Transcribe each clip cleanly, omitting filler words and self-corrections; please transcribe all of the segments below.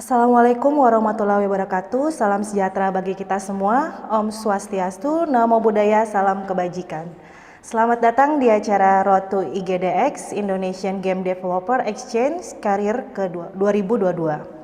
Assalamualaikum warahmatullahi wabarakatuh. Salam sejahtera bagi kita semua. Om Swastiastu, Namo Buddhaya, salam kebajikan. Selamat datang di acara Road to IGDX Indonesian Game Developer Exchange Career ke 2022.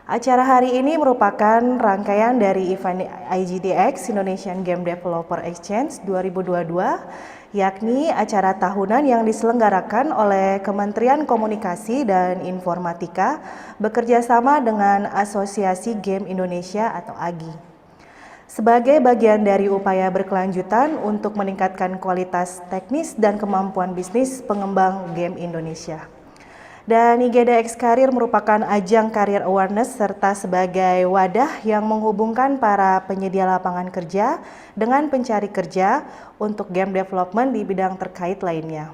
Acara hari ini merupakan rangkaian dari event IGDX Indonesian Game Developer Exchange 2022, yakni acara tahunan yang diselenggarakan oleh Kementerian Komunikasi dan Informatika bekerjasama dengan Asosiasi Game Indonesia atau AGI. Sebagai bagian dari upaya berkelanjutan untuk meningkatkan kualitas teknis dan kemampuan bisnis pengembang game Indonesia. Dan IGDX Career merupakan ajang career awareness serta sebagai wadah yang menghubungkan para penyedia lapangan kerja dengan pencari kerja untuk game development di bidang terkait lainnya.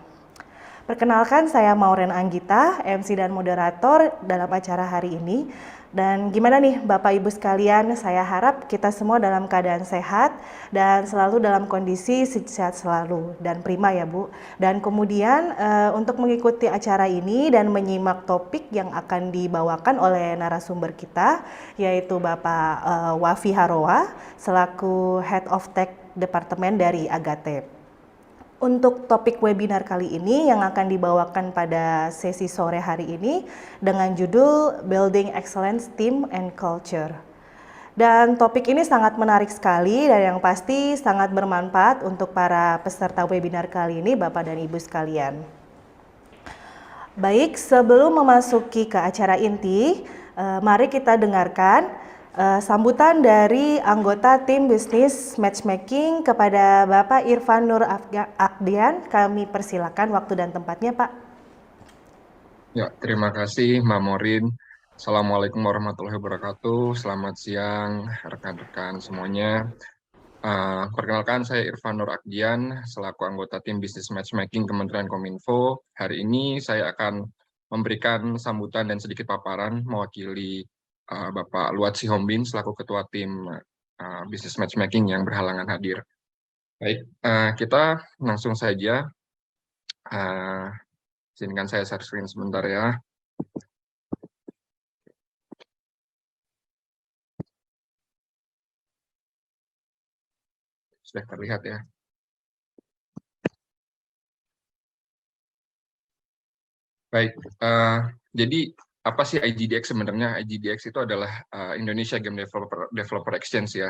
Perkenalkan, saya Maureen Anggita, MC dan moderator dalam acara hari ini. Dan gimana nih Bapak Ibu sekalian, saya harap kita semua dalam keadaan sehat dan selalu dalam kondisi sehat selalu dan prima ya Bu. Dan kemudian untuk mengikuti acara ini dan menyimak topik yang akan dibawakan oleh narasumber kita, yaitu Bapak Wafi Haroa selaku Head of Tech Departemen dari Agate. Untuk topik webinar kali ini yang akan dibawakan pada sesi sore hari ini dengan judul Building Excellence Team and Culture. Dan topik ini sangat menarik sekali dan yang pasti sangat bermanfaat untuk para peserta webinar kali ini Bapak dan Ibu sekalian. Baik, sebelum memasuki ke acara inti, mari kita dengarkan sambutan dari anggota tim bisnis matchmaking kepada Bapak Irfan Nur Akdian. Kami persilakan waktu dan tempatnya, Pak. Ya, terima kasih Mbak Maureen. Assalamualaikum warahmatullahi wabarakatuh. Selamat siang rekan-rekan semuanya. Perkenalkan, saya Irfan Nur Akdian selaku anggota tim bisnis matchmaking Kementerian Kominfo. Hari ini saya akan memberikan sambutan dan sedikit paparan mewakili Bapak Luat Sihombing selaku Ketua Tim Business Matchmaking yang berhalangan hadir. Baik, kita langsung saja. Izinkan saya share screen sebentar ya. Sudah terlihat ya. Baik, jadi apa sih IGDX sebenarnya? IGDX itu adalah Indonesia Game Developer Exchange ya.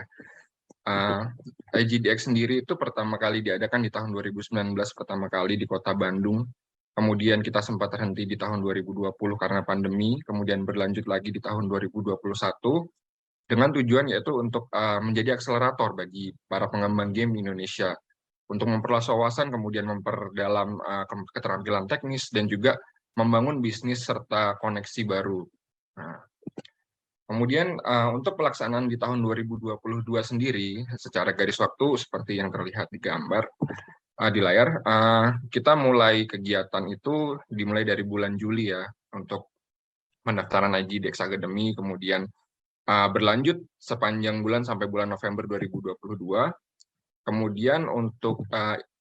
IGDX sendiri itu pertama kali diadakan di tahun 2019, pertama kali di Kota Bandung. Kemudian kita sempat terhenti di tahun 2020 karena pandemi, kemudian berlanjut lagi di tahun 2021 dengan tujuan yaitu untuk menjadi akselerator bagi para pengembang game di Indonesia untuk memperluas wawasan, kemudian memperdalam keterampilan teknis dan juga membangun bisnis serta koneksi baru. Nah, kemudian untuk pelaksanaan di tahun 2022 sendiri, secara garis waktu seperti yang terlihat di gambar di layar, kita mulai kegiatan itu dimulai dari bulan Juli ya, untuk pendaftaran IGDX Academy, kemudian berlanjut sepanjang bulan sampai bulan November 2022. Kemudian untuk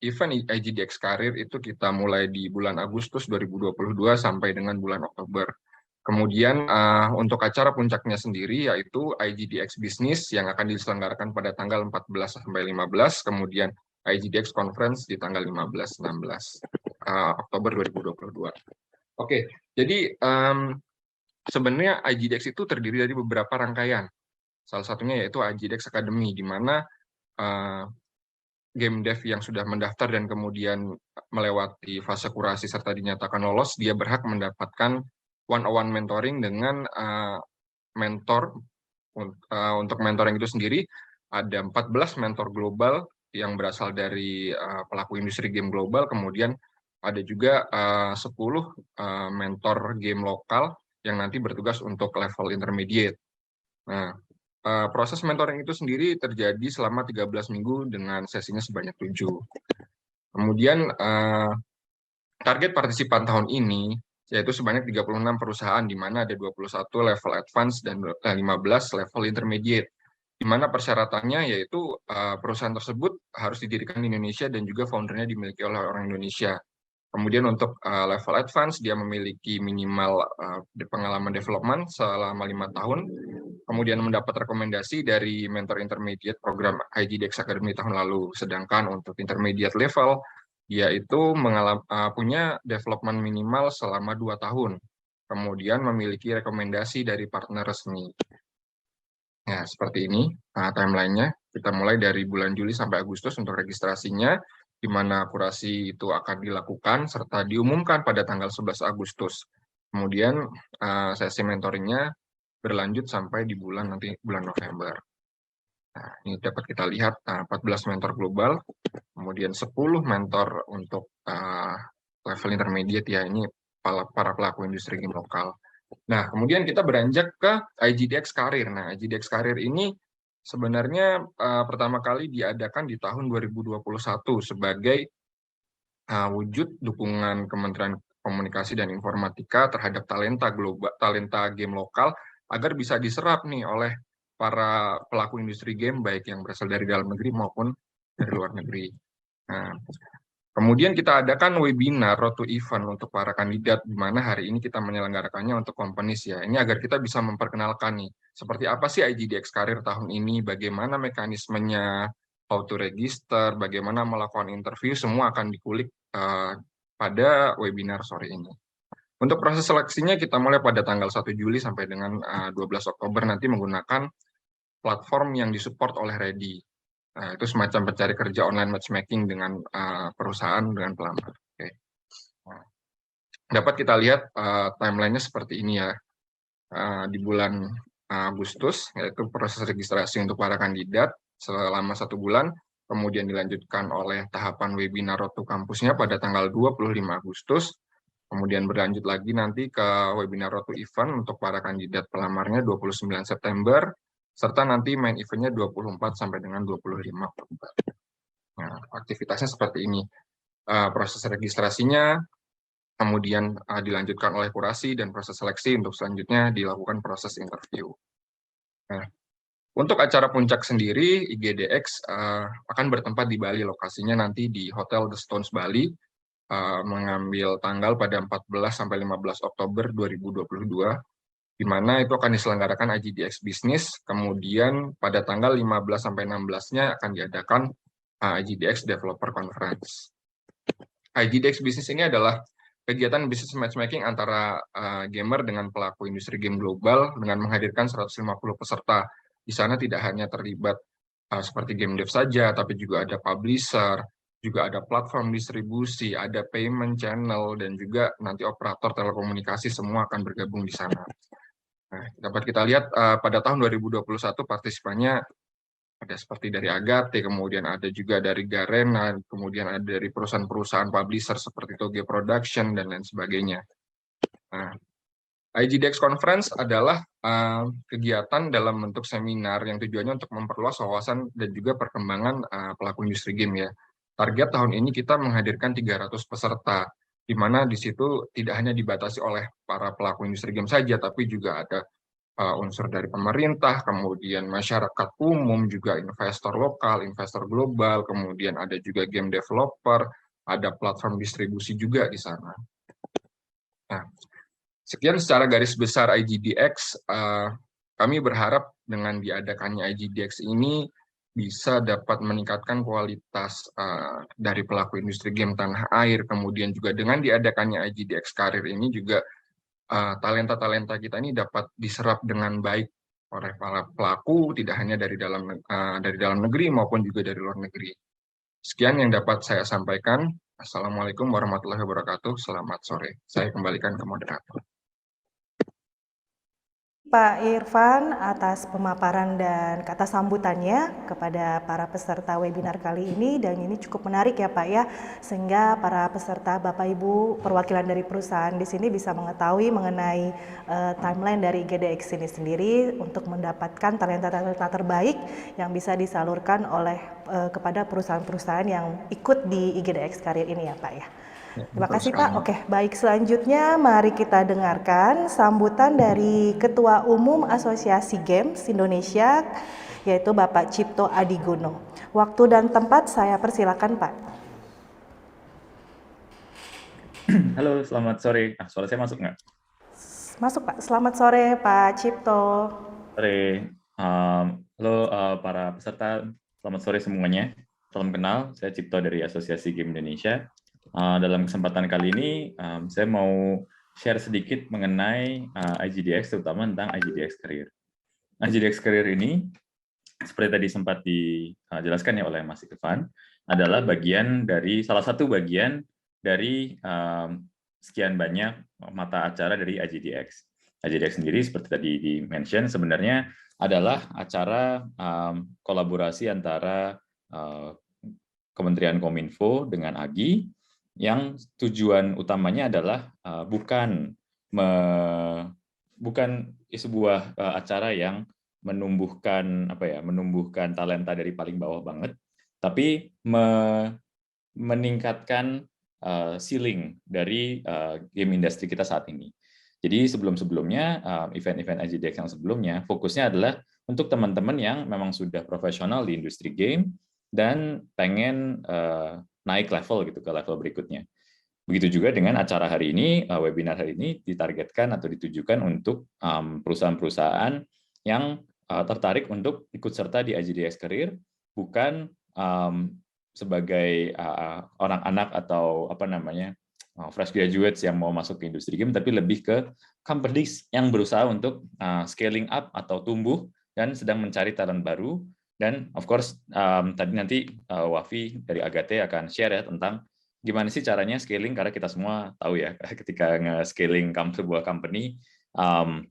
event IGDX Karir itu kita mulai di bulan Agustus 2022 sampai dengan bulan Oktober. Kemudian untuk acara puncaknya sendiri yaitu IGDX Business yang akan diselenggarakan pada tanggal 14 sampai 15, kemudian IGDX Conference di tanggal 15-16 Oktober 2022. Oke, jadi sebenarnya IGDX itu terdiri dari beberapa rangkaian. Salah satunya yaitu IGDX Academy, di mana game dev yang sudah mendaftar dan kemudian melewati fase kurasi serta dinyatakan lolos, dia berhak mendapatkan one-on-one mentoring dengan mentor. Untuk mentoring itu sendiri, ada 14 mentor global yang berasal dari pelaku industri game global, kemudian ada juga 10 mentor game lokal yang nanti bertugas untuk level intermediate. Nah, proses mentoring itu sendiri terjadi selama 13 minggu dengan sesinya sebanyak 7. Kemudian target partisipan tahun ini yaitu sebanyak 36 perusahaan, di mana ada 21 level advance dan 15 level intermediate, di mana persyaratannya yaitu perusahaan tersebut harus didirikan di Indonesia dan juga foundernya dimiliki oleh orang Indonesia. Kemudian untuk level advance, dia memiliki minimal pengalaman development selama 5 tahun, kemudian mendapat rekomendasi dari mentor intermediate program IGDX Academy tahun lalu. Sedangkan untuk intermediate level, dia itu punya development minimal selama 2 tahun, kemudian memiliki rekomendasi dari partner resmi. Nah, seperti ini timeline-nya. Kita mulai dari bulan Juli sampai Agustus untuk registrasinya, di mana kurasi itu akan dilakukan serta diumumkan pada tanggal 11 Agustus. Kemudian sesi mentoringnya berlanjut sampai di bulan November. Nah, ini dapat kita lihat 14 mentor global, kemudian 10 mentor untuk level intermediate ya, ini para pelaku industri game lokal. Nah, kemudian kita beranjak ke IGDX Karir. Nah, IGDX Karir ini sebenarnya pertama kali diadakan di tahun 2021 sebagai wujud dukungan Kementerian Komunikasi dan Informatika terhadap talenta game lokal agar bisa diserap nih oleh para pelaku industri game baik yang berasal dari dalam negeri maupun dari luar negeri. Nah, kemudian kita adakan webinar Road to Event untuk para kandidat, di mana hari ini kita menyelenggarakannya untuk companies ya. Ini agar kita bisa memperkenalkan nih, seperti apa sih IGDX Karir tahun ini, bagaimana mekanismenya, how to register, bagaimana melakukan interview, semua akan dikulik pada webinar sore ini. Untuk proses seleksinya kita mulai pada tanggal 1 Juli sampai dengan 12 Oktober nanti menggunakan platform yang disupport oleh Ready. Nah, itu semacam pencari kerja online matchmaking dengan perusahaan dengan pelamar. Oke. Nah, dapat kita lihat timeline-nya seperti ini ya. Di bulan Agustus, yaitu proses registrasi untuk para kandidat selama 1 bulan, kemudian dilanjutkan oleh tahapan webinar Road to Kampusnya pada tanggal 25 Agustus, kemudian berlanjut lagi nanti ke webinar Road to Event untuk para kandidat pelamarnya 29 September, serta nanti main eventnya 24 sampai dengan 25 Oktober. Nah, aktivitasnya seperti ini. Proses registrasinya, kemudian dilanjutkan oleh kurasi dan proses seleksi, untuk selanjutnya dilakukan proses interview. Nah, untuk acara puncak sendiri, IGDX akan bertempat di Bali. Lokasinya nanti di Hotel The Stones Bali, mengambil tanggal pada 14 sampai 15 Oktober 2022, di mana itu akan diselenggarakan IGDX Business. Kemudian pada tanggal 15 sampai 16-nya akan diadakan IGDX Developer Conference. IGDX Business ini adalah kegiatan bisnis matchmaking antara gamer dengan pelaku industri game global dengan menghadirkan 150 peserta. Di sana tidak hanya terlibat seperti game dev saja, tapi juga ada publisher, juga ada platform distribusi, ada payment channel, dan juga nanti operator telekomunikasi semua akan bergabung di sana. Nah, dapat kita lihat pada tahun 2021 partisipannya ada seperti dari Agate, kemudian ada juga dari Garena, kemudian ada dari perusahaan-perusahaan publisher seperti Toge Production, dan lain sebagainya. Nah, IGDX Conference adalah kegiatan dalam bentuk seminar yang tujuannya untuk memperluas wawasan dan juga perkembangan pelaku industri game ya. Target tahun ini kita menghadirkan 300 peserta, di mana di situ tidak hanya dibatasi oleh para pelaku industri game saja, tapi juga ada unsur dari pemerintah, kemudian masyarakat umum, juga investor lokal, investor global, kemudian ada juga game developer, ada platform distribusi juga di sana. Nah, sekian secara garis besar IGDX. Kami berharap dengan diadakannya IGDX ini bisa dapat meningkatkan kualitas dari pelaku industri game tanah air. Kemudian juga dengan diadakannya IGDX Karir ini juga talenta-talenta kita ini dapat diserap dengan baik oleh para pelaku, tidak hanya dari dalam negeri maupun juga dari luar negeri. Sekian yang dapat saya sampaikan. Assalamualaikum warahmatullahi wabarakatuh. Selamat sore. Saya kembalikan ke moderator. Pak Irfan atas pemaparan dan kata sambutannya kepada para peserta webinar kali ini, dan ini cukup menarik ya Pak ya, sehingga para peserta Bapak Ibu perwakilan dari perusahaan di sini bisa mengetahui mengenai timeline dari IGDX ini sendiri untuk mendapatkan talenta-talenta terbaik yang bisa disalurkan oleh kepada perusahaan-perusahaan yang ikut di IGDX Karir ini ya Pak ya. Terima kasih Pak. Oke, baik, selanjutnya mari kita dengarkan sambutan dari Ketua Umum Asosiasi Games Indonesia, yaitu Bapak Cipto Adigono. Waktu dan tempat saya persilakan Pak. Halo, selamat sore. Suara saya masuk nggak? Masuk Pak. Selamat sore Pak Cipto. Sore. Halo para peserta, selamat sore semuanya. Salam kenal, saya Cipto dari Asosiasi Game Indonesia. Dalam kesempatan kali ini, saya mau share sedikit mengenai IGDX, terutama tentang IGDX Career. IGDX Career ini, seperti tadi sempat dijelaskan ya oleh Mas Irfan, adalah salah satu bagian dari sekian banyak mata acara dari IGDX. IGDX sendiri seperti tadi di-mention sebenarnya adalah acara kolaborasi antara Kementerian Kominfo dengan AGI, yang tujuan utamanya adalah bukan sebuah acara yang menumbuhkan talenta dari paling bawah banget, tapi meningkatkan ceiling dari game industry kita saat ini. Jadi sebelum-sebelumnya event-event IGDX yang sebelumnya fokusnya adalah untuk teman-teman yang memang sudah profesional di industri game dan pengen naik level gitu ke level berikutnya. Begitu juga dengan acara hari ini, webinar hari ini ditargetkan atau ditujukan untuk perusahaan-perusahaan yang tertarik untuk ikut serta di IGDX Career, bukan sebagai anak-anak atau fresh graduates yang mau masuk ke industri game, tapi lebih ke companies yang berusaha untuk scaling up atau tumbuh dan sedang mencari talent baru. Dan of course tadi nanti Wafi dari Agate akan share ya tentang gimana sih caranya scaling, karena kita semua tahu ya ketika nge-scaling sebuah company ada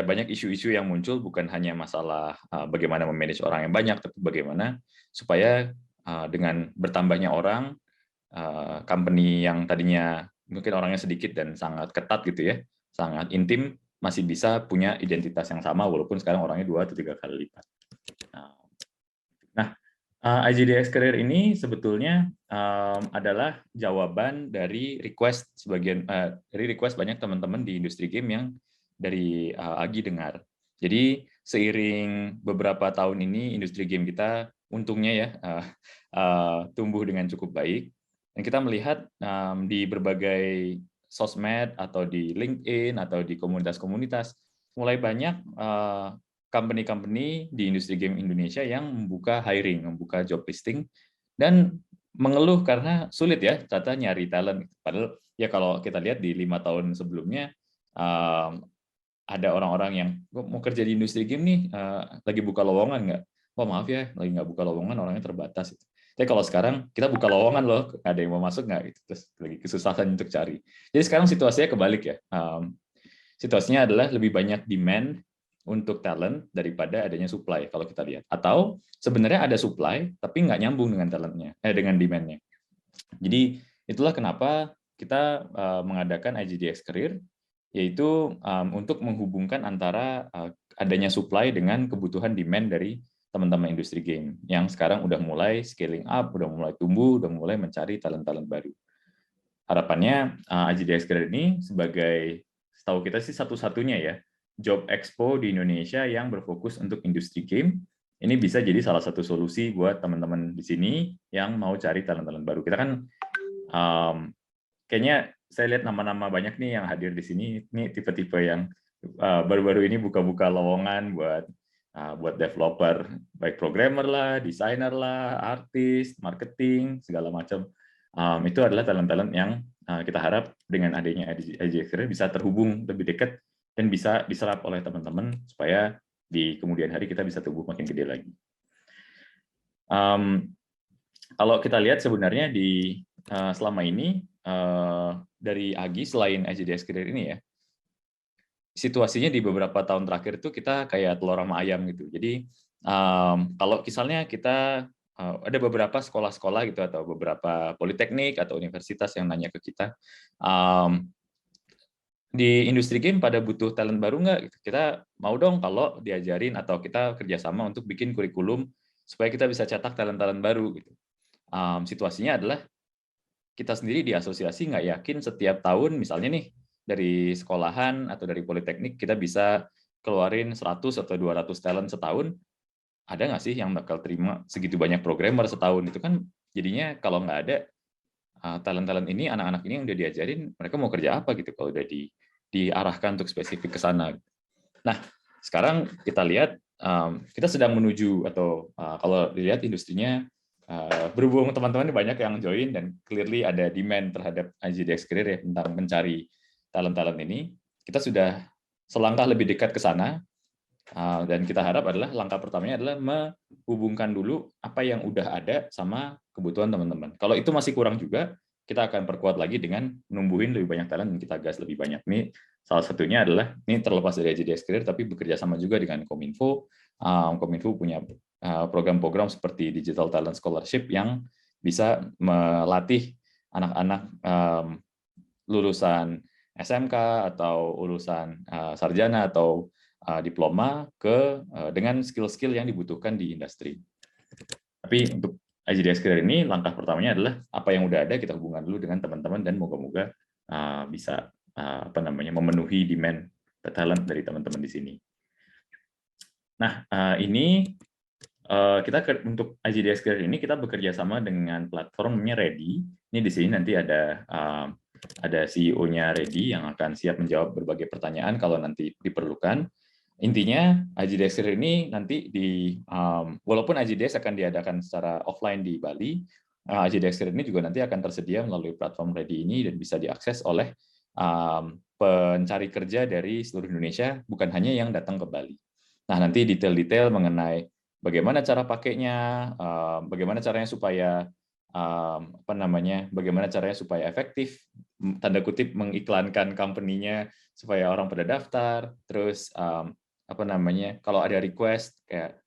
banyak isu-isu yang muncul, bukan hanya masalah bagaimana memanage orang yang banyak, tapi bagaimana supaya dengan bertambahnya orang, company yang tadinya mungkin orangnya sedikit dan sangat ketat gitu ya, sangat intim, masih bisa punya identitas yang sama walaupun sekarang orangnya 2 atau 3 kali lipat. Nah, IGDX Career ini sebetulnya adalah jawaban dari request banyak teman-teman di industri game yang dari AGI dengar. Jadi seiring beberapa tahun ini industri game kita untungnya ya tumbuh dengan cukup baik, dan kita melihat di berbagai sosmed atau di LinkedIn atau di komunitas-komunitas mulai banyak company-company di industri game Indonesia yang membuka hiring, membuka job listing, dan mengeluh karena sulit ya ternyata nyari talent. Padahal ya kalau kita lihat di 5 tahun sebelumnya ada orang-orang yang mau kerja di industri game nih, lagi buka lowongan nggak? Oh maaf ya, lagi nggak buka lowongan, orangnya terbatas. Tapi kalau sekarang kita buka lowongan loh, ada yang mau masuk nggak? Gitu. Terus lagi kesusahan untuk cari. Jadi sekarang situasinya kebalik ya. Situasinya adalah lebih banyak demand untuk talent daripada adanya supply kalau kita lihat. Atau sebenarnya ada supply tapi nggak nyambung dengan talentnya, dengan demand-nya. Jadi itulah kenapa kita mengadakan IGDX Career, yaitu untuk menghubungkan antara adanya supply dengan kebutuhan demand dari teman-teman industri game yang sekarang udah mulai scaling up, udah mulai tumbuh, udah mulai mencari talent-talent baru. Harapannya IGDX Career ini sebagai, setahu kita sih satu-satunya ya, job expo di Indonesia yang berfokus untuk industri game, ini bisa jadi salah satu solusi buat teman-teman di sini yang mau cari talent-talent baru. Kita kan kayaknya saya lihat nama-nama banyak nih yang hadir di sini, ini tipe-tipe yang baru-baru ini buka-buka lowongan buat developer, baik programmer lah, desainer lah, artis, marketing, segala macam. Itu adalah talent-talent yang kita harap dengan adanya IGDX Career bisa terhubung lebih dekat dan bisa diserap oleh teman-teman supaya di kemudian hari kita bisa tumbuh makin gede lagi. Kalau kita lihat sebenarnya di selama ini dari Agi selain IGDX Career ini ya, situasinya di beberapa tahun terakhir itu kita kayak telur sama ayam gitu. Jadi kalau misalnya kita ada beberapa sekolah-sekolah gitu atau beberapa politeknik atau universitas yang nanya ke kita, di industri game pada butuh talent baru nggak? Kita mau dong kalau diajarin atau kita kerjasama untuk bikin kurikulum supaya kita bisa cetak talent-talent baru. Gitu. Situasinya adalah kita sendiri di asosiasi nggak yakin setiap tahun misalnya nih dari sekolahan atau dari politeknik kita bisa keluarin 100 atau 200 talent setahun, ada nggak sih yang bakal terima segitu banyak programmer setahun? Itu kan jadinya kalau nggak ada talent-talent ini, anak-anak ini yang udah diajarin, mereka mau kerja apa gitu kalau udah diarahkan untuk spesifik ke sana. Nah, sekarang kita lihat kita sedang menuju atau kalau dilihat industrinya berhubung teman-teman banyak yang join dan clearly ada demand terhadap IGDX Career ya tentang mencari talent-talent ini, kita sudah selangkah lebih dekat ke sana dan kita harap adalah langkah pertamanya adalah menghubungkan dulu apa yang udah ada sama kebutuhan teman-teman. Kalau itu masih kurang juga, kita akan perkuat lagi dengan menumbuhin lebih banyak talent dan kita gas lebih banyak. Ini salah satunya adalah ini terlepas dari IGDX Career tapi bekerja sama juga dengan Kominfo. Kominfo punya program-program seperti Digital Talent Scholarship yang bisa melatih anak-anak lulusan SMK atau lulusan sarjana atau diploma dengan skill-skill yang dibutuhkan di industri. Tapi untuk IGDX Career ini langkah pertamanya adalah apa yang udah ada kita hubungkan dulu dengan teman-teman dan moga-moga bisa memenuhi demand talent dari teman-teman di sini. Nah, ini kita untuk IGDX Career ini kita bekerja sama dengan platformnya Ready. Ini di sini nanti ada CEO-nya Ready yang akan siap menjawab berbagai pertanyaan kalau nanti diperlukan. Intinya IGDX Career ini nanti walaupun IGDX akan diadakan secara offline di Bali, IGDX Career ini juga nanti akan tersedia melalui platform Ready ini dan bisa diakses oleh pencari kerja dari seluruh Indonesia, bukan hanya yang datang ke Bali. Nah, nanti detail-detail mengenai bagaimana cara pakainya, bagaimana caranya supaya bagaimana caranya supaya efektif, tanda kutip mengiklankan company-nya supaya orang pada daftar, terus kalau ada request kayak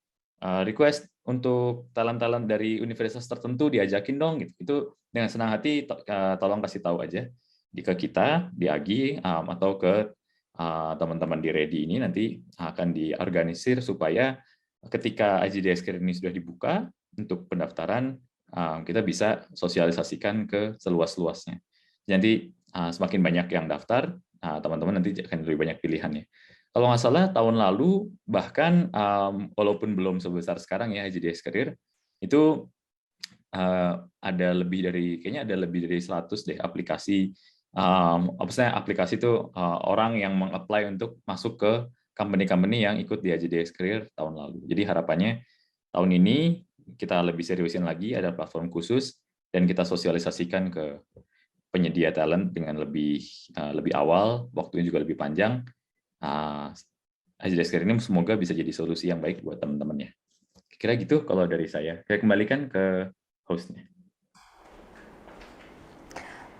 request untuk talent-talent dari universitas tertentu diajakin dong gitu. Itu dengan senang hati tolong kasih tahu aja ke kita di Agi atau ke teman-teman di Ready ini nanti akan diorganisir supaya ketika IGDX Career ini sudah dibuka untuk pendaftaran, kita bisa sosialisasikan ke seluas-luasnya. Jadi semakin banyak yang daftar, teman-teman nanti akan lebih banyak pilihannya. Kalau nggak salah tahun lalu bahkan walaupun belum sebesar sekarang ya HJDX Career itu ada lebih dari kayaknya ada lebih dari 100 deh aplikasi aplikasi itu orang yang meng-apply untuk masuk ke company-company yang ikut di HJDX Career tahun lalu. Jadi harapannya tahun ini kita lebih seriusin lagi, ada platform khusus dan kita sosialisasikan ke penyedia talent dengan lebih awal, waktunya juga lebih panjang. HJDX Career ini semoga bisa jadi solusi yang baik buat teman-temannya. Kira gitu kalau dari saya. Saya kembalikan ke hostnya.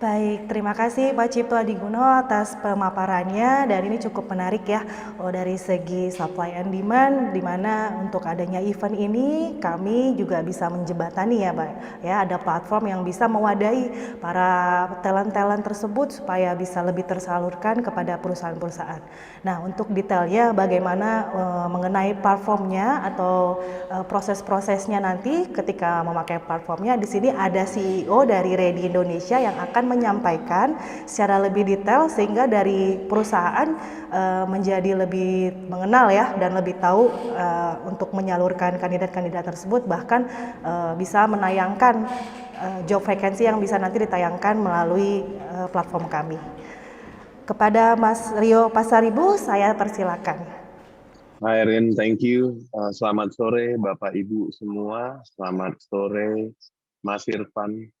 Baik, terima kasih Pak Cipto Adiguno atas pemaparannya, dan ini cukup menarik ya dari segi supply and demand, di mana untuk adanya event ini kami juga bisa menjembatani ya Pak, ya ada platform yang bisa mewadahi para talent-talent tersebut supaya bisa lebih tersalurkan kepada perusahaan-perusahaan. Nah, untuk detailnya bagaimana mengenai platformnya atau proses-prosesnya nanti ketika memakai platformnya, di sini ada CEO dari Ready Indonesia yang akan menyampaikan secara lebih detail sehingga dari perusahaan menjadi lebih mengenal ya dan lebih tahu untuk menyalurkan kandidat-kandidat tersebut, bahkan bisa menayangkan job vacancy yang bisa nanti ditayangkan melalui platform kami. Kepada Mas Rio Pasaribu saya persilakan. Hai Rin, thank you. Selamat sore Bapak Ibu semua. Selamat sore Mas Irfan.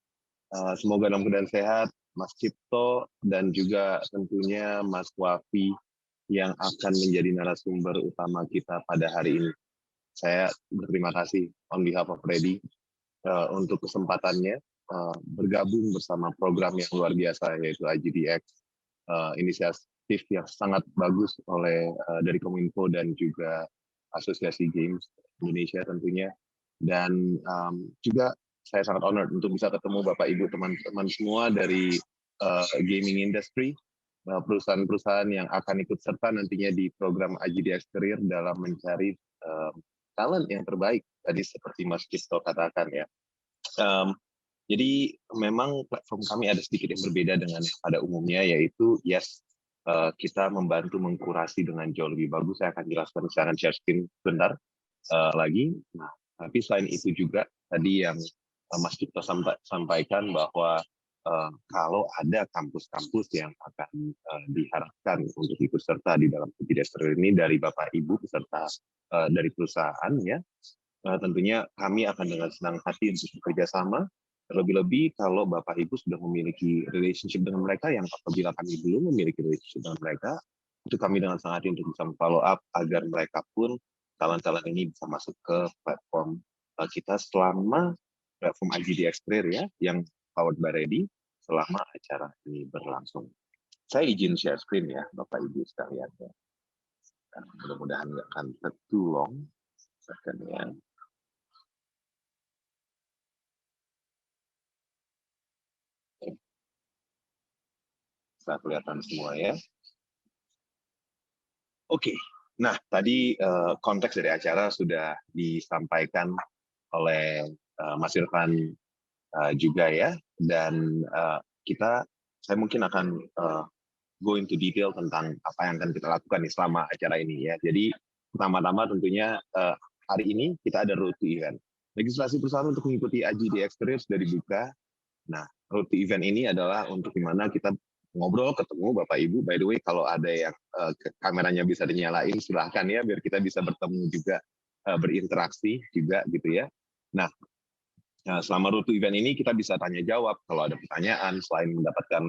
Semoga dalam keadaan sehat, Mas Cipto, dan juga tentunya Mas Wafi yang akan menjadi narasumber utama kita pada hari ini. Saya berterima kasih on behalf of Ready untuk kesempatannya bergabung bersama program yang luar biasa yaitu IGDX, inisiatif yang sangat bagus dari Kominfo dan juga Asosiasi Games Indonesia tentunya, dan juga saya sangat honored untuk bisa ketemu Bapak Ibu teman-teman semua dari gaming industry, perusahaan-perusahaan yang akan ikut serta nantinya di program IGDX Career dalam mencari talent yang terbaik tadi seperti Mas Kisto katakan ya. Jadi memang platform kami ada sedikit yang berbeda dengan yang pada umumnya, yaitu kita membantu mengkurasi dengan jauh lebih bagus. Saya akan jelaskan, saya akan share screen sebentar lagi. Nah, tapi selain itu juga tadi yang Mas Cipto sampaikan bahwa kalau ada kampus-kampus yang akan diharapkan untuk ikut serta di dalam IGDX Career ini dari Bapak Ibu peserta dari perusahaan ya, tentunya kami akan dengan senang hati untuk bekerja sama. Terlebih-lebih kalau Bapak Ibu sudah memiliki relationship dengan mereka, yang apabila kami belum memiliki relationship dengan mereka, itu kami dengan senang hati untuk bisa follow up agar mereka pun talent-talent ini bisa masuk ke platform kita selama platform IGDX Career ya, yang powered by Ready selama acara ini berlangsung. Saya izin share screen ya, Bapak Ibu sekalian ya. Mudah-mudahan nggak akan too long. Ya. Bisa kelihatan semua ya. Oke, nah tadi konteks dari acara sudah disampaikan oleh Mas Irfan juga ya, dan saya mungkin akan go into detail tentang apa yang akan kita lakukan selama acara ini ya. Jadi pertama-tama tentunya hari ini kita ada road to event. Registrasi perusahaan untuk mengikuti IGDX Career sudah dibuka. Nah, road to event ini adalah untuk dimana kita ngobrol, ketemu Bapak Ibu. By the way, kalau ada yang kameranya bisa dinyalain, silahkan ya, biar kita bisa bertemu juga, berinteraksi juga gitu ya. Nah, selama road to event ini kita bisa tanya jawab kalau ada pertanyaan, selain mendapatkan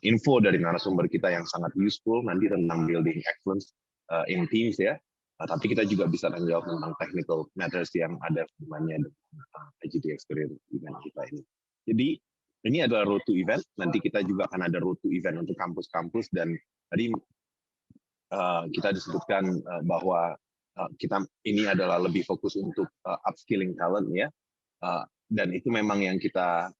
info dari narasumber kita yang sangat useful nanti tentang building excellence in teams ya. Tapi kita juga bisa tanya jawab tentang technical matters yang ada hubungannya dengan IGDX Career event kita ini. Jadi ini adalah road to event. Nanti kita juga akan ada road to event untuk kampus-kampus, dan tadi kita disebutkan bahwa kita ini adalah lebih fokus untuk upskilling talent ya. Dan itu memang yang kita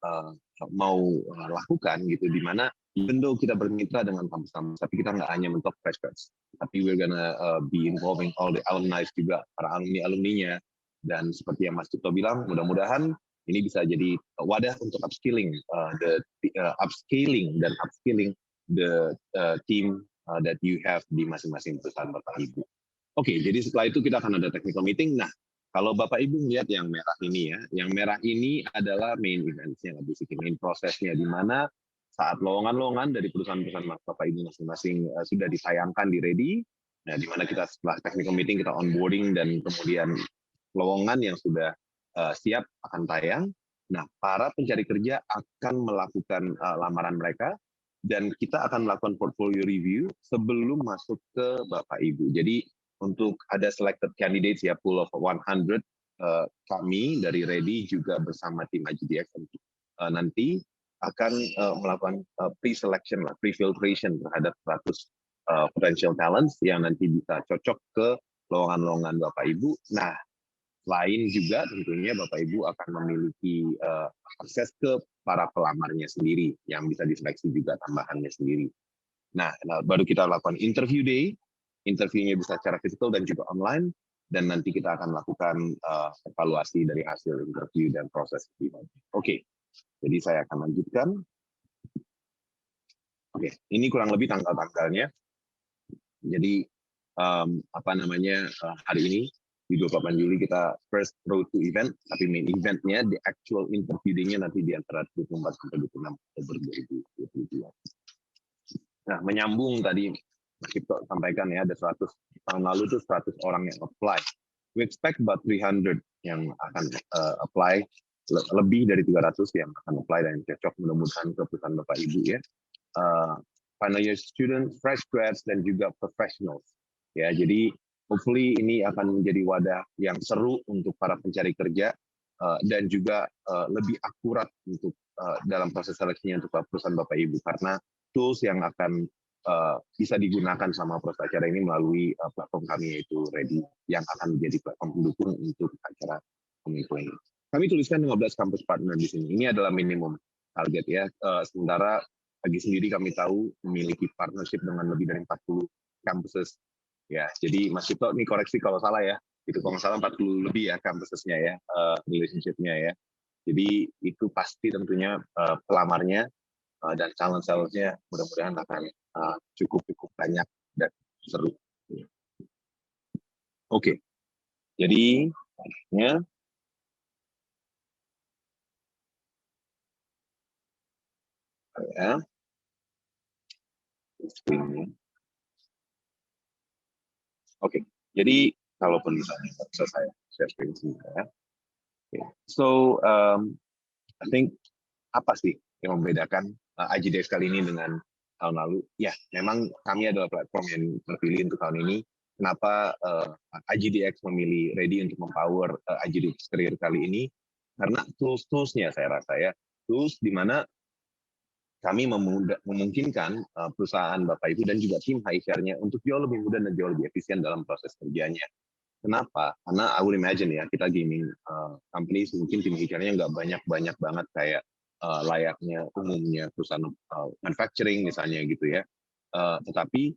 mau lakukan gitu, di mana even though kita bermitra dengan kampus-kampus, tapi kita nggak hanya mentok fresh grads, tapi we're gonna be involving all the alumni juga, para alumni-nya. Dan seperti yang Mas Cipto bilang, mudah-mudahan ini bisa jadi wadah untuk upskilling, upscaling dan upskilling the team that you have di masing-masing perusahaan Bapak Ibu. Oke, jadi setelah itu kita akan ada technical meeting. Nah, kalau Bapak Ibu melihat yang merah ini ya, yang merah ini adalah main events-nya, basically main prosesnya, di mana saat lowongan-lowongan dari perusahaan-perusahaan Bapak Ibu masing-masing sudah ditayangkan di ready, nah di mana kita setelah technical meeting kita onboarding dan kemudian lowongan yang sudah siap akan tayang. Nah, para pencari kerja akan melakukan lamaran mereka dan kita akan melakukan portfolio review sebelum masuk ke Bapak Ibu. Jadi untuk ada selected candidates ya, pool of 100 kami dari Ready juga bersama tim IGDX nanti akan melakukan pre-selection, pre-filtration terhadap 100 potential talents yang nanti bisa cocok ke lowongan-lowongan Bapak Ibu. Nah, lain juga tentunya Bapak Ibu akan memiliki akses ke para pelamarnya sendiri yang bisa diseleksi juga tambahannya sendiri. Nah, baru kita lakukan interview day. Interviewnya bisa secara fisikal dan juga online, dan nanti kita akan melakukan evaluasi dari hasil interview dan proses itu. Oke, jadi saya akan lanjutkan. Oke, ini kurang lebih tanggal-tanggalnya. Jadi hari ini di 28 Juli kita first road to event, tapi main eventnya di actual interview day-nya nanti di antara 24 sampai 26 Oktober 2022. Nah, menyambung tadi Mas Cipto sampaikan ya, ada 100 tahun lalu itu 100 orang yang apply. We expect about 300 yang akan apply, lebih dari 300 yang akan apply dan cocok mudah-mudahan ke perusahaan Bapak Ibu ya. Final year student, fresh grads dan juga professionals. Ya, jadi hopefully ini akan menjadi wadah yang seru untuk para pencari kerja dan juga lebih akurat untuk dalam proses seleksinya untuk perusahaan Bapak Ibu, karena tools yang akan bisa digunakan sama proses acara ini melalui platform kami yaitu Ready yang akan menjadi platform pendukung untuk acara Kominfo ini. Kami tuliskan 15 kampus partner di sini. Ini adalah minimum target ya. Sementara bagi sendiri kami tahu memiliki partnership dengan lebih dari 40 campuses. Ya, jadi Mas Cipto ini koreksi kalau salah ya. Itu kalau nggak salah 40 lebih ya campusesnya ya, relationship-nya ya. Jadi itu pasti tentunya pelamarnya dan calon salesnya mudah-mudahan akan cukup banyak dan seru. Oke, jadi ya. Oke, jadi kalaupun misalnya bisa saya share screen sebentar ya. So I think apa sih yang membedakan IGDX kali ini dengan tahun lalu? Ya, memang kami adalah platform yang terpilih untuk tahun ini. Kenapa IGDX memilih Ready untuk mempower IGDX Career kali ini? Karena tools-toolsnya saya rasa ya, tools di mana kami memungkinkan perusahaan Bapak Ibu dan juga tim HR-nya untuk jauh lebih mudah dan jauh lebih efisien dalam proses kerjanya. Kenapa? Karena I would imagine ya, kita gaming company mungkin tim HR-nya nggak banyak banget kayak layaknya umumnya perusahaan manufacturing misalnya gitu ya. Tetapi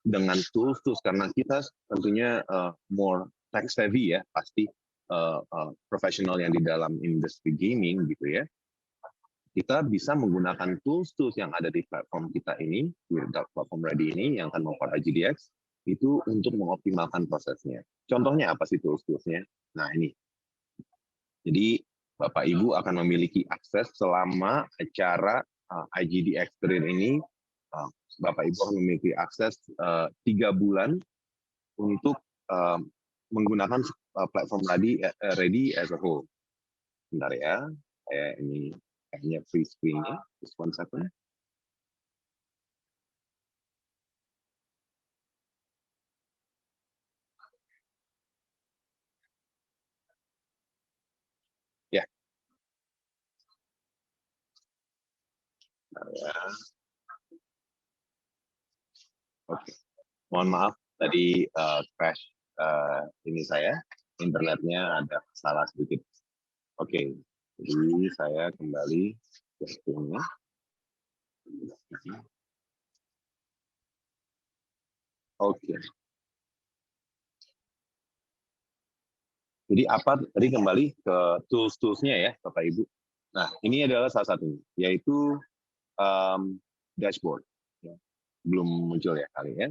dengan tools karena kita tentunya more tech savvy ya, pasti profesional yang di dalam industri gaming gitu ya. Kita bisa menggunakan tools yang ada di platform kita ini, di platform Ready ini yang akan mempower IGDX itu untuk mengoptimalkan prosesnya. Contohnya apa sih tools-nya? Nah ini. Jadi Bapak Ibu akan memiliki akses selama acara IGDX Career ini. Bapak Ibu akan memiliki akses 3 bulan untuk menggunakan platform Ready as a whole. Bentar ya, saya ini kayaknya free screen-nya. Just one second. Ya. Ya. Oke. Mohon maaf tadi crash ini saya, internetnya ada salah sedikit. Oke. Jadi saya kembali ke screen-nya. Oke. Jadi apa tadi kembali ke tools-toolsnya ya Bapak Ibu. Nah ini adalah salah satunya, yaitu dashboard. belum muncul ya kali ya.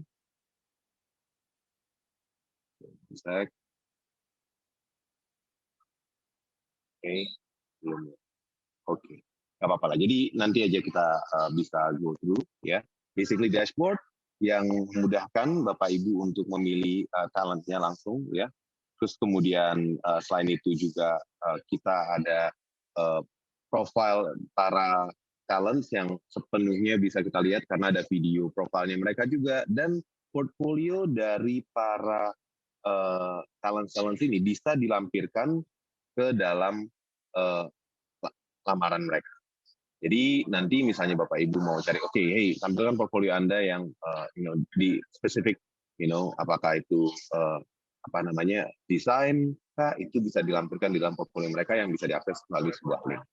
Cek. Oke, belum. Oke, nggak apa-apa lah. Jadi nanti aja kita bisa go through ya. Basically dashboard yang memudahkan Bapak Ibu untuk memilih talentnya langsung ya. Terus kemudian selain itu juga kita ada profile para talents yang sepenuhnya bisa kita lihat karena ada video profilnya mereka juga, dan portfolio dari para talent ini bisa dilampirkan ke dalam lamaran mereka. Jadi nanti misalnya Bapak Ibu mau cari, oke, hey, tampilkan portfolio Anda yang di spesifik, apakah itu desain, itu bisa dilampirkan di dalam portfolio mereka yang bisa diakses melalui sebuah link.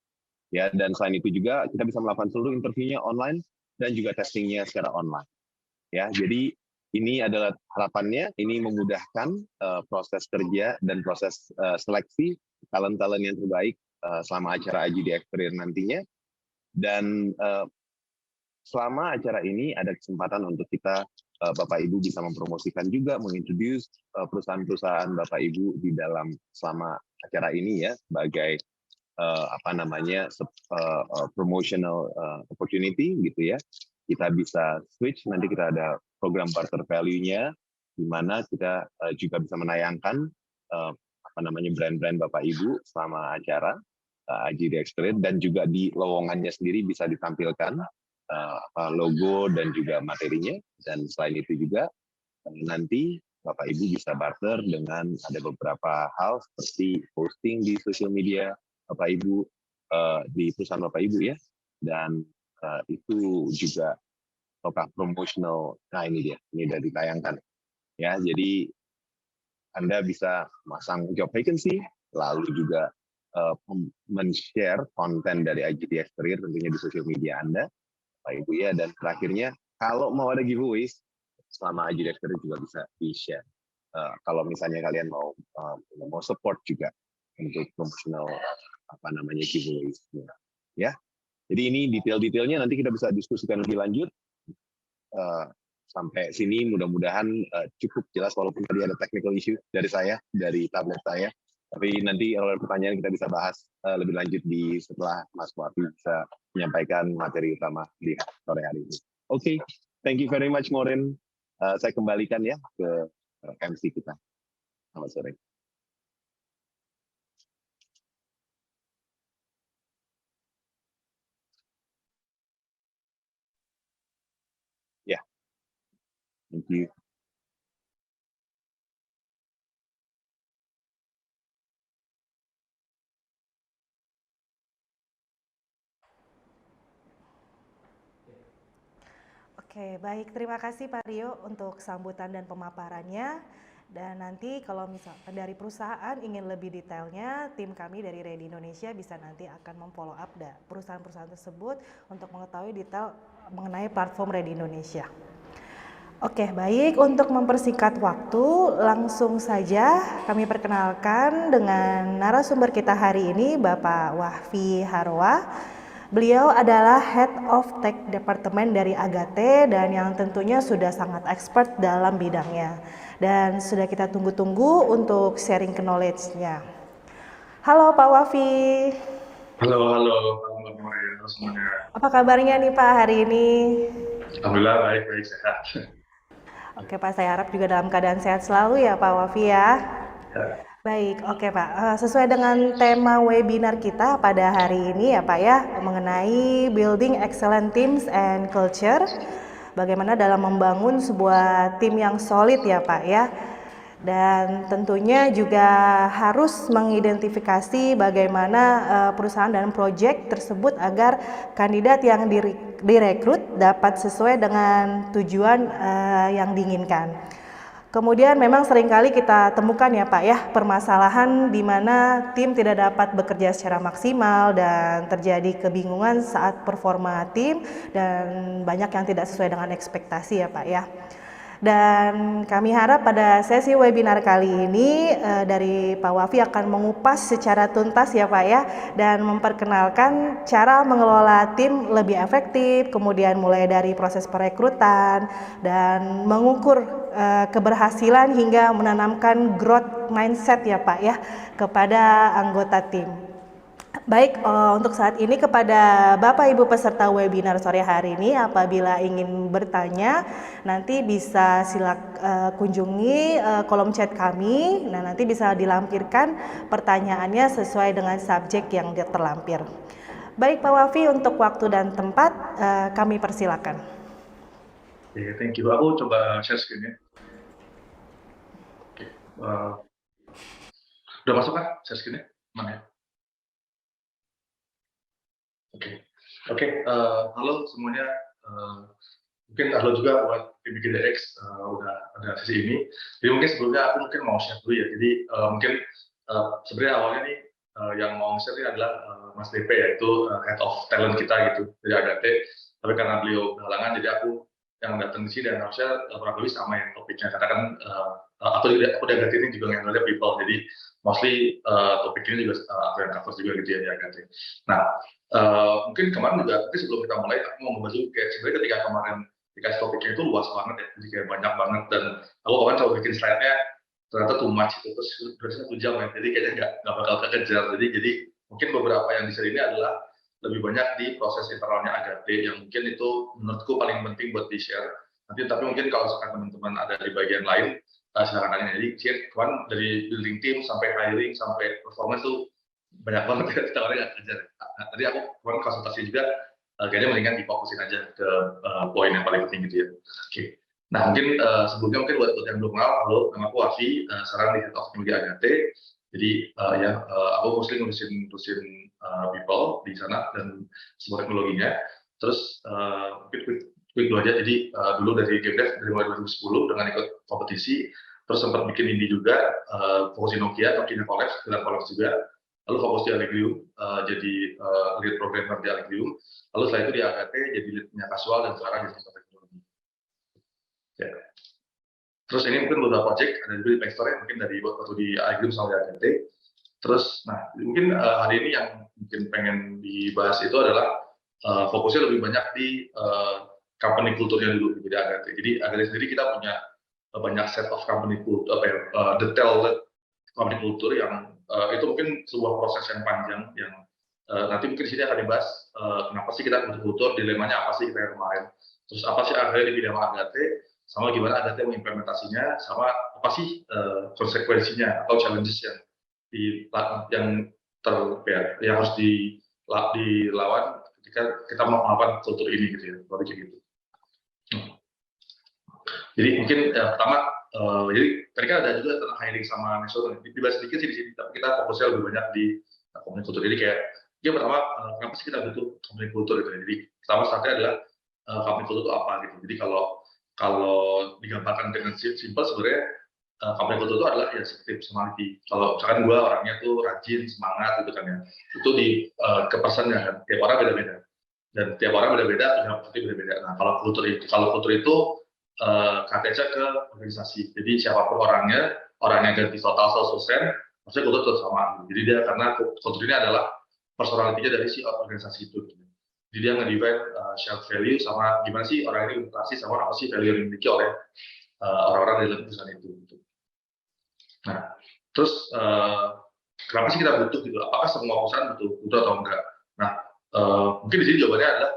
Ya, dan selain itu juga kita bisa melakukan seluruh interviewnya online dan juga testingnya secara online. Ya, jadi ini adalah harapannya, ini memudahkan proses kerja dan proses seleksi talent-talent yang terbaik selama acara IGD Experience nantinya. Dan selama acara ini ada kesempatan untuk kita Bapak Ibu bisa mempromosikan juga, mengintroduce perusahaan-perusahaan Bapak Ibu di dalam selama acara ini ya, sebagai promotional opportunity gitu ya. Kita bisa switch, nanti kita ada program barter value-nya, di mana kita juga bisa menayangkan brand-brand Bapak Ibu selama acara IGD Experience, dan juga di lowongannya sendiri bisa ditampilkan logo dan juga materinya. Dan selain itu juga nanti Bapak Ibu bisa barter dengan ada beberapa hal seperti posting di sosial media Bapak Ibu, di perusahaan Bapak Ibu ya, dan itu juga promotional. Nah ini dia, ini sudah ditayangkan ya. Jadi Anda bisa masang job vacancy, lalu juga men-share konten dari IGD Experience tentunya di sosial media Anda, Pak Ibu ya. Dan terakhirnya, kalau mau ada giveaways selama IGD Experience juga bisa di-share. Kalau misalnya kalian mau support juga untuk promotional giveaways ya. Jadi ini detail-detailnya nanti kita bisa diskusikan lebih lanjut. Sampai sini mudah-mudahan cukup jelas, walaupun tadi ada technical issue dari tablet saya. Tapi nanti kalau ada pertanyaan kita bisa bahas lebih lanjut setelah Mas Wafi bisa menyampaikan materi utama di sore hari ini. Oke, thank you very much Maureen. Saya kembalikan ya ke MC kita. Selamat sore. Ya, thank you. Oke, baik. Terima kasih Pak Rio untuk sambutan dan pemaparannya. Dan nanti kalau misalkan dari perusahaan ingin lebih detailnya, tim kami dari Ready Indonesia bisa nanti akan memfollow up perusahaan-perusahaan tersebut untuk mengetahui detail mengenai platform Ready Indonesia. Oke, baik. Untuk mempersingkat waktu, langsung saja kami perkenalkan dengan narasumber kita hari ini, Bapak Wahfi Harwa. Beliau adalah Head of Tech Department dari Agate dan yang tentunya sudah sangat expert dalam bidangnya. Dan sudah kita tunggu-tunggu untuk sharing knowledge-nya. Halo Pak Wahfi. Halo Mbak Maureen, halo semuanya. Apa kabarnya nih Pak hari ini? Alhamdulillah baik sehat. Oke Pak, saya harap juga dalam keadaan sehat selalu ya Pak Wahfi ya. Ya. Baik, oke Pak. Sesuai dengan tema webinar kita pada hari ini ya Pak ya, mengenai Building Excellent Teams and Culture, bagaimana dalam membangun sebuah tim yang solid ya Pak ya. Dan tentunya juga harus mengidentifikasi bagaimana perusahaan dan proyek tersebut agar kandidat yang direkrut dapat sesuai dengan tujuan yang diinginkan. Kemudian memang seringkali kita temukan ya Pak ya, permasalahan di mana tim tidak dapat bekerja secara maksimal dan terjadi kebingungan saat performa tim dan banyak yang tidak sesuai dengan ekspektasi ya Pak ya. Dan kami harap pada sesi webinar kali ini dari Pak Wafi akan mengupas secara tuntas ya Pak ya, dan memperkenalkan cara mengelola tim lebih efektif, kemudian mulai dari proses perekrutan dan mengukur keberhasilan hingga menanamkan growth mindset ya Pak ya kepada anggota tim. Baik, untuk saat ini kepada Bapak Ibu peserta webinar sore hari ini, apabila ingin bertanya, nanti bisa kunjungi kolom chat kami. Nah, nanti bisa dilampirkan pertanyaannya sesuai dengan subjek yang terlampir. Baik Pak Wafi, untuk waktu dan tempat kami persilakan. Oke, thank you. Aku coba share screen ya. Oke, udah masuk kan share screen-nya? Mana ya? Oke, halo semuanya. Mungkin halo juga buat tim IGDX udah ada sesi ini. Jadi mungkin sebelumnya aku mau share dulu ya. Jadi mungkin sebenarnya awalnya nih yang mau share ini adalah Mas DP, yaitu Head of Talent kita gitu dari Agate. Tapi karena beliau berhalangan, jadi aku yang datang di sini dan harusnya kurang lebih sama yang topiknya. Karena kan aku di Agate ini juga nge-handle people. Jadi mostly topik ini juga aku yang cover juga gitu ya di Agate. Nah, mungkin kemarin juga, tapi sebelum kita mulai, aku mau ngebahas kayak sebenarnya ketika kemarin dikasih topiknya itu luas banget ya, jadi kayak banyak banget, dan aku kemarin coba bikin slide-nya ternyata too much itu, terus durasinya 1 jam ya, jadi kayaknya nggak bakal kekejar. Jadi mungkin beberapa yang di sini adalah lebih banyak di proses internalnya Agate yang mungkin itu menurutku paling penting buat di-share. Tapi mungkin kalau teman-teman ada di bagian lain, silakan nanya. Jadi kemarin dari building team sampai hiring sampai performance tuh banyak banget ya, kita orang nggak kejar. Tadi aku kemarin konsultasi juga, kayaknya mendingan difokusin aja ke poin yang paling penting gitu ya. Oke. Nah mungkin sebelumnya mungkin buat yang belum kenal, halo, nama aku Wafi, sekarang di Head of Teknologi Agate. Jadi aku mostly ngurusin people di sana dan semua teknologinya. Terus mungkin quick dulu aja. Jadi dulu dari game dev dari mulai 2010 dengan ikut kompetisi, terus sempat bikin indie juga, fokus di Nokia Collabs, dengan Collabs juga. Lalu fokus di Allegrium, jadi lead programmer di Allegrium. Lalu setelah itu di Agate jadi leadnya Casual dan sekarang jadi teknologi. Ya. Terus ini mungkin beberapa project, ada juga di Play Store, mungkin dari waktu di Allegrium sampai di Agate. Terus, nah mungkin hari ini yang mungkin pengen dibahas itu adalah fokusnya lebih banyak di company kulturnya dulu di Agate. Jadi Agate sendiri kita punya banyak set of company kultur, detailed company kultur yang itu mungkin sebuah proses yang panjang yang nanti mungkin di sini akan dibahas kenapa sih kita butuh kultur, dilemanya apa sih kita kemarin, terus apa sih akhirnya di bidang Agate, sama gimana Agate mengimplementasinya, sama apa sih konsekuensinya atau challenges yang harus dilawan ketika kita mau melakukan kultur ini gitu ya, kayak gitu. Jadi mungkin pertama, jadi tadi kan ada juga tentang hiring sama Mesoton, dibahas sedikit sih di sini, tapi kita fokusnya lebih banyak di company kultur. Jadi kayak, yang pertama, kenapa sih kita butuh company kultur gitu ya? Jadi pertama startnya adalah company kultur itu apa gitu. Jadi kalau digambarkan dengan simple sebenarnya company kultur itu adalah ya seperti personality. Kalau misalkan gue orangnya tuh rajin, semangat gitu kan ya, itu di ke personnya kan, tiap orang beda-beda. Dan tiap orang beda-beda, punya pasti beda-beda. Nah kalau kultur itu KTC ke organisasi. Jadi siapapun orangnya ganti total 100%, maksudnya kultur tetap sama. Jadi dia karena kultur ini adalah personality-nya dari si organisasi itu. Jadi dia nge-define shared value sama gimana sih orang ini berinteraksi sama apa sih value yang dimiliki oleh orang-orang di dalam perusahaan itu. Nah, terus kenapa sih kita butuh gitu? Apakah semua perusahaan butuh atau enggak? Nah, mungkin di sini jawabannya adalah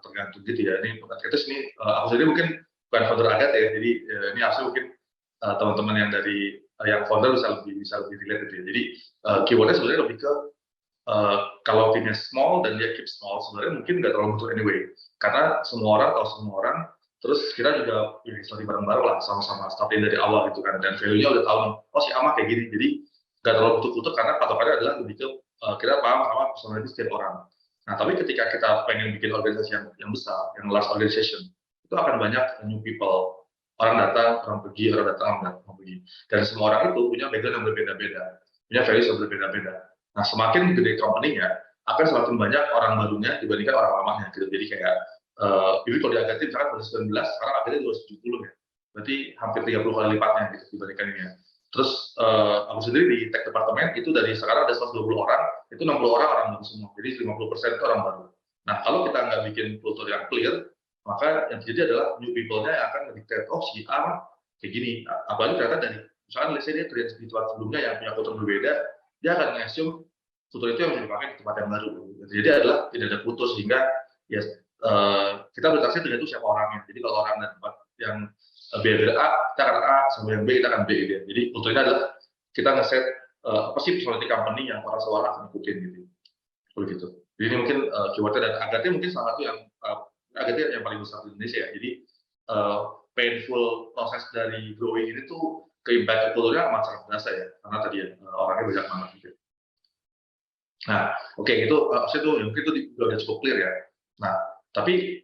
tergantung gitu ya. Ini podcast ini aku sendiri mungkin bukan founder Agate ya, jadi ini harusnya mungkin teman-teman yang dari yang founder bisa lebih relate gitu ya. Jadi keywordnya sebenarnya lebih ke kalau timnya small dan dia keep small, sebenarnya mungkin nggak terlalu butuh anyway, karena semua orang tahu semua orang, terus kita juga ya studi bareng-bareng lah, sama-sama starting dari awal gitu kan, dan value-nya udah tahu, oh si Ama kayak gini, jadi nggak terlalu butuh kultur karena patokannya adalah lebih ke kita paham sama personality setiap orang. Nah tapi ketika kita pengen bikin organisasi yang besar, yang large organization, itu akan banyak new people, orang datang, orang pergi, orang pergi, dan semua orang itu punya background yang berbeda-beda, punya values yang berbeda-beda. Nah semakin gede company-nya, akan semakin banyak orang barunya dibandingkan orang lamanya gitu. Jadi kayak jadi kalau di Agate misalkan 2019, sekarang Agate 270 ya. berarti hampir 30 kali lipatnya gitu dibandingkan ini ya. Terus aku sendiri di tech department itu dari sekarang ada 120 orang, itu 60 orang baru semua, jadi 50% itu orang baru. Nah kalau kita nggak bikin kultur yang clear, maka yang terjadi adalah new people-nya yang akan ngediktet, oh si A mah kayak gini, apalagi ternyata dari misalkan let's say dia kerja di tempat sebelumnya yang punya kultur berbeda, dia akan nge-assume kultur itu yang bisa dipakai di tempat yang baru. Jadi adalah tidak ada kultur sehingga ya kita berinteraksi dengan itu siapa orangnya. Jadi kalau orang dari tempat yang behavior A, kita akan A, sama yang B kita akan B gitu. Jadi kulturnya adalah kita nge-set apa sih personality company yang para seorang akan ikutin gitu. Begitu. Jadi ini mungkin keywordnya dan Agate mungkin salah satu yang Agate yang paling besar di Indonesia ya. Jadi painful proses dari growing ini tuh ke impact kulturnya amat sangat berasa ya, karena tadi ya orangnya banyak banget gitu. Nah, oke itu maksudnya tuh mungkin itu udah cukup clear ya. Nah, tapi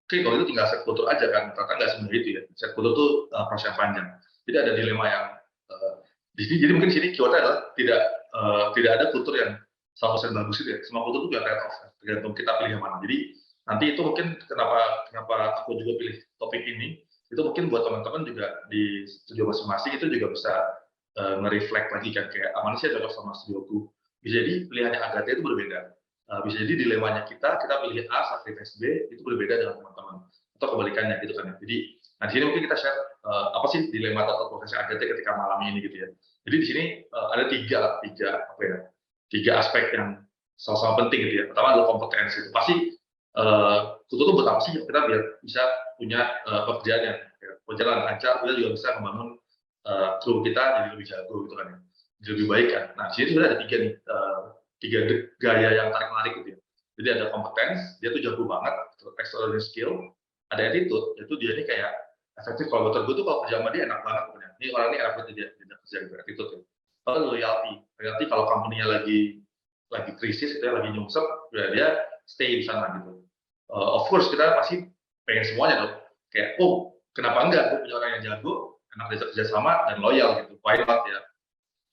oke kalau itu tinggal set kultur aja kan, ternyata nggak semudah itu ya. Set kultur tuh proses yang panjang. Jadi ada dilema yang jadi mungkin di sini keywordnya adalah tidak ada kultur yang 100% bagus itu ya. Semua kultur itu punya trade off, tergantung kita pilih yang mana. Jadi nanti itu mungkin kenapa aku juga pilih topik ini, itu mungkin buat teman-teman juga di studio masing-masing itu juga bisa nge-reflect lagi kan, kayak mana sih cocok sama studioku. Bisa jadi pilihannya Agate itu berbeda. Bisa jadi dilemanya kita pilih A, sacrifice B, itu berbeda dengan teman-teman. Atau kebalikannya gitu kan. Jadi, nah di sini mungkin kita share apa sih dilema atau profesi Agate ketika malam ini gitu ya. Jadi di sini ada tiga aspek yang sama-sama penting gitu ya. Pertama adalah kompetensi. Itu pasti kultur itu buat apa sih? Kita biar bisa punya pekerjaan yang berjalan lancar, kita juga bisa membangun kru kita jadi lebih jago gitu kan ya. Jadi lebih baik kan. Nah, di sini sebenarnya ada tiga gaya yang tarik menarik gitu ya. Jadi ada kompetens, dia tuh jago banget, extraordinary skill. Ada attitude, yaitu dia ini kayak efektif. Kalau gue tuh kalau kerja sama dia enak banget pokoknya. Ini orang ini enak banget dia kerja gitu, attitude ya. Lalu loyalty kalau company-nya lagi krisis, itu lagi nyungsep, ya dia stay di sana gitu. Of course kita pasti pengen semuanya dong. Kayak, oh kenapa enggak? Gue punya orang yang jago, enak diajak kerja sama dan loyal gitu. Why not ya?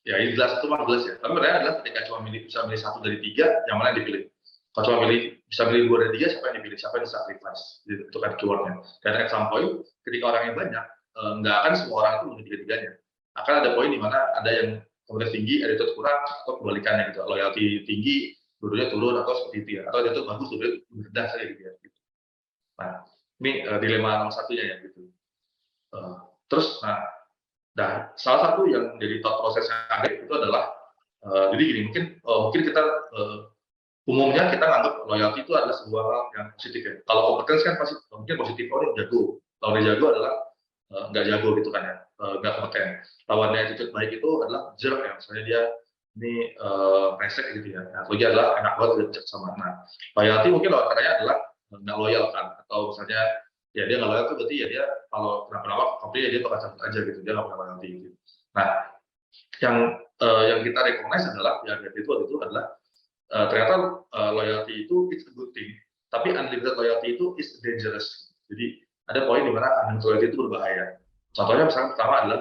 Ya ini jelas itu mah jelas ya. Tapi pertanyaan adalah ketika cuma bisa milih 1 dari 3, yang mana yang dipilih? Kalau cuma bisa milih 2 dari 3, siapa yang dipilih? Siapa yang disacrifice? Itu kan keywordnya. Dan at some point, ketika orangnya banyak, nggak akan semua orang itu milih 3-3-nya. Akan ada poin di mana ada yang kompetens tinggi, attitude kurang, atau kebalikannya gitu. Loyalty tinggi, dulunya turun atau seperti itu ya. Atau attitude bagus, dulunya rendah saja gitu ya. Nah, ini dilema nomor satunya ya gitu. Terus, nah, salah satu yang menjadi thought prosesnya itu adalah jadi gini, mungkin kita umumnya kita nganggap loyalty itu adalah sebuah hal yang positif ya. Kalau kompetens kan pasti mungkin positif, oh dia jago. Kalau dia jago adalah nggak jago gitu kan ya, nggak kompeten. Lawannya attitude baik itu adalah jerk ya, misalnya dia ini resek gitu ya. Nah, lagi adalah enak banget kerja sama. Nah, loyalty mungkin lawan katanya adalah nggak loyal kan, atau misalnya ya dia nggak loyal itu berarti ya dia kalau kenapa-napa company dia bakal cabut aja gitu, dia nggak punya loyalty gitu. Nah, yang kita recognize adalah ya itu adalah ternyata loyalty itu it's a good thing, tapi unlimited loyalty itu is dangerous. Jadi ada poin di mana unlimited loyalty itu berbahaya. Contohnya misalnya pertama adalah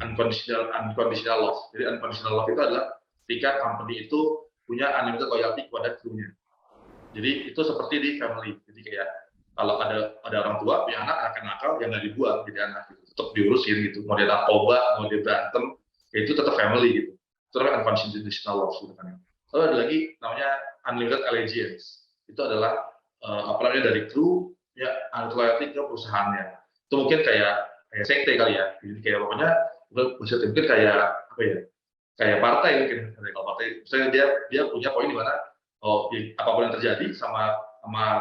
unconditional love. Jadi unconditional love itu adalah ketika company itu punya unlimited loyalty kepada krunya. Jadi itu seperti di family. Jadi kayak kalau ada orang tua punya anak nakal yang nggak dibuang jadi anak gitu, tetap diurusin gitu. Mau dia narkoba, mau dia berantem, ya itu tetap family gitu. Itu namanya unconditional love gitu kan. Lalu ada lagi namanya unlimited allegiance. Itu adalah apalagi dari kru ya unlimited loyalty ke perusahaannya. Itu mungkin kayak sekte kali ya. Jadi kayak pokoknya mungkin kayak apa ya? Kayak partai mungkin. Kalau partai, misalnya dia punya poin di mana apapun yang terjadi sama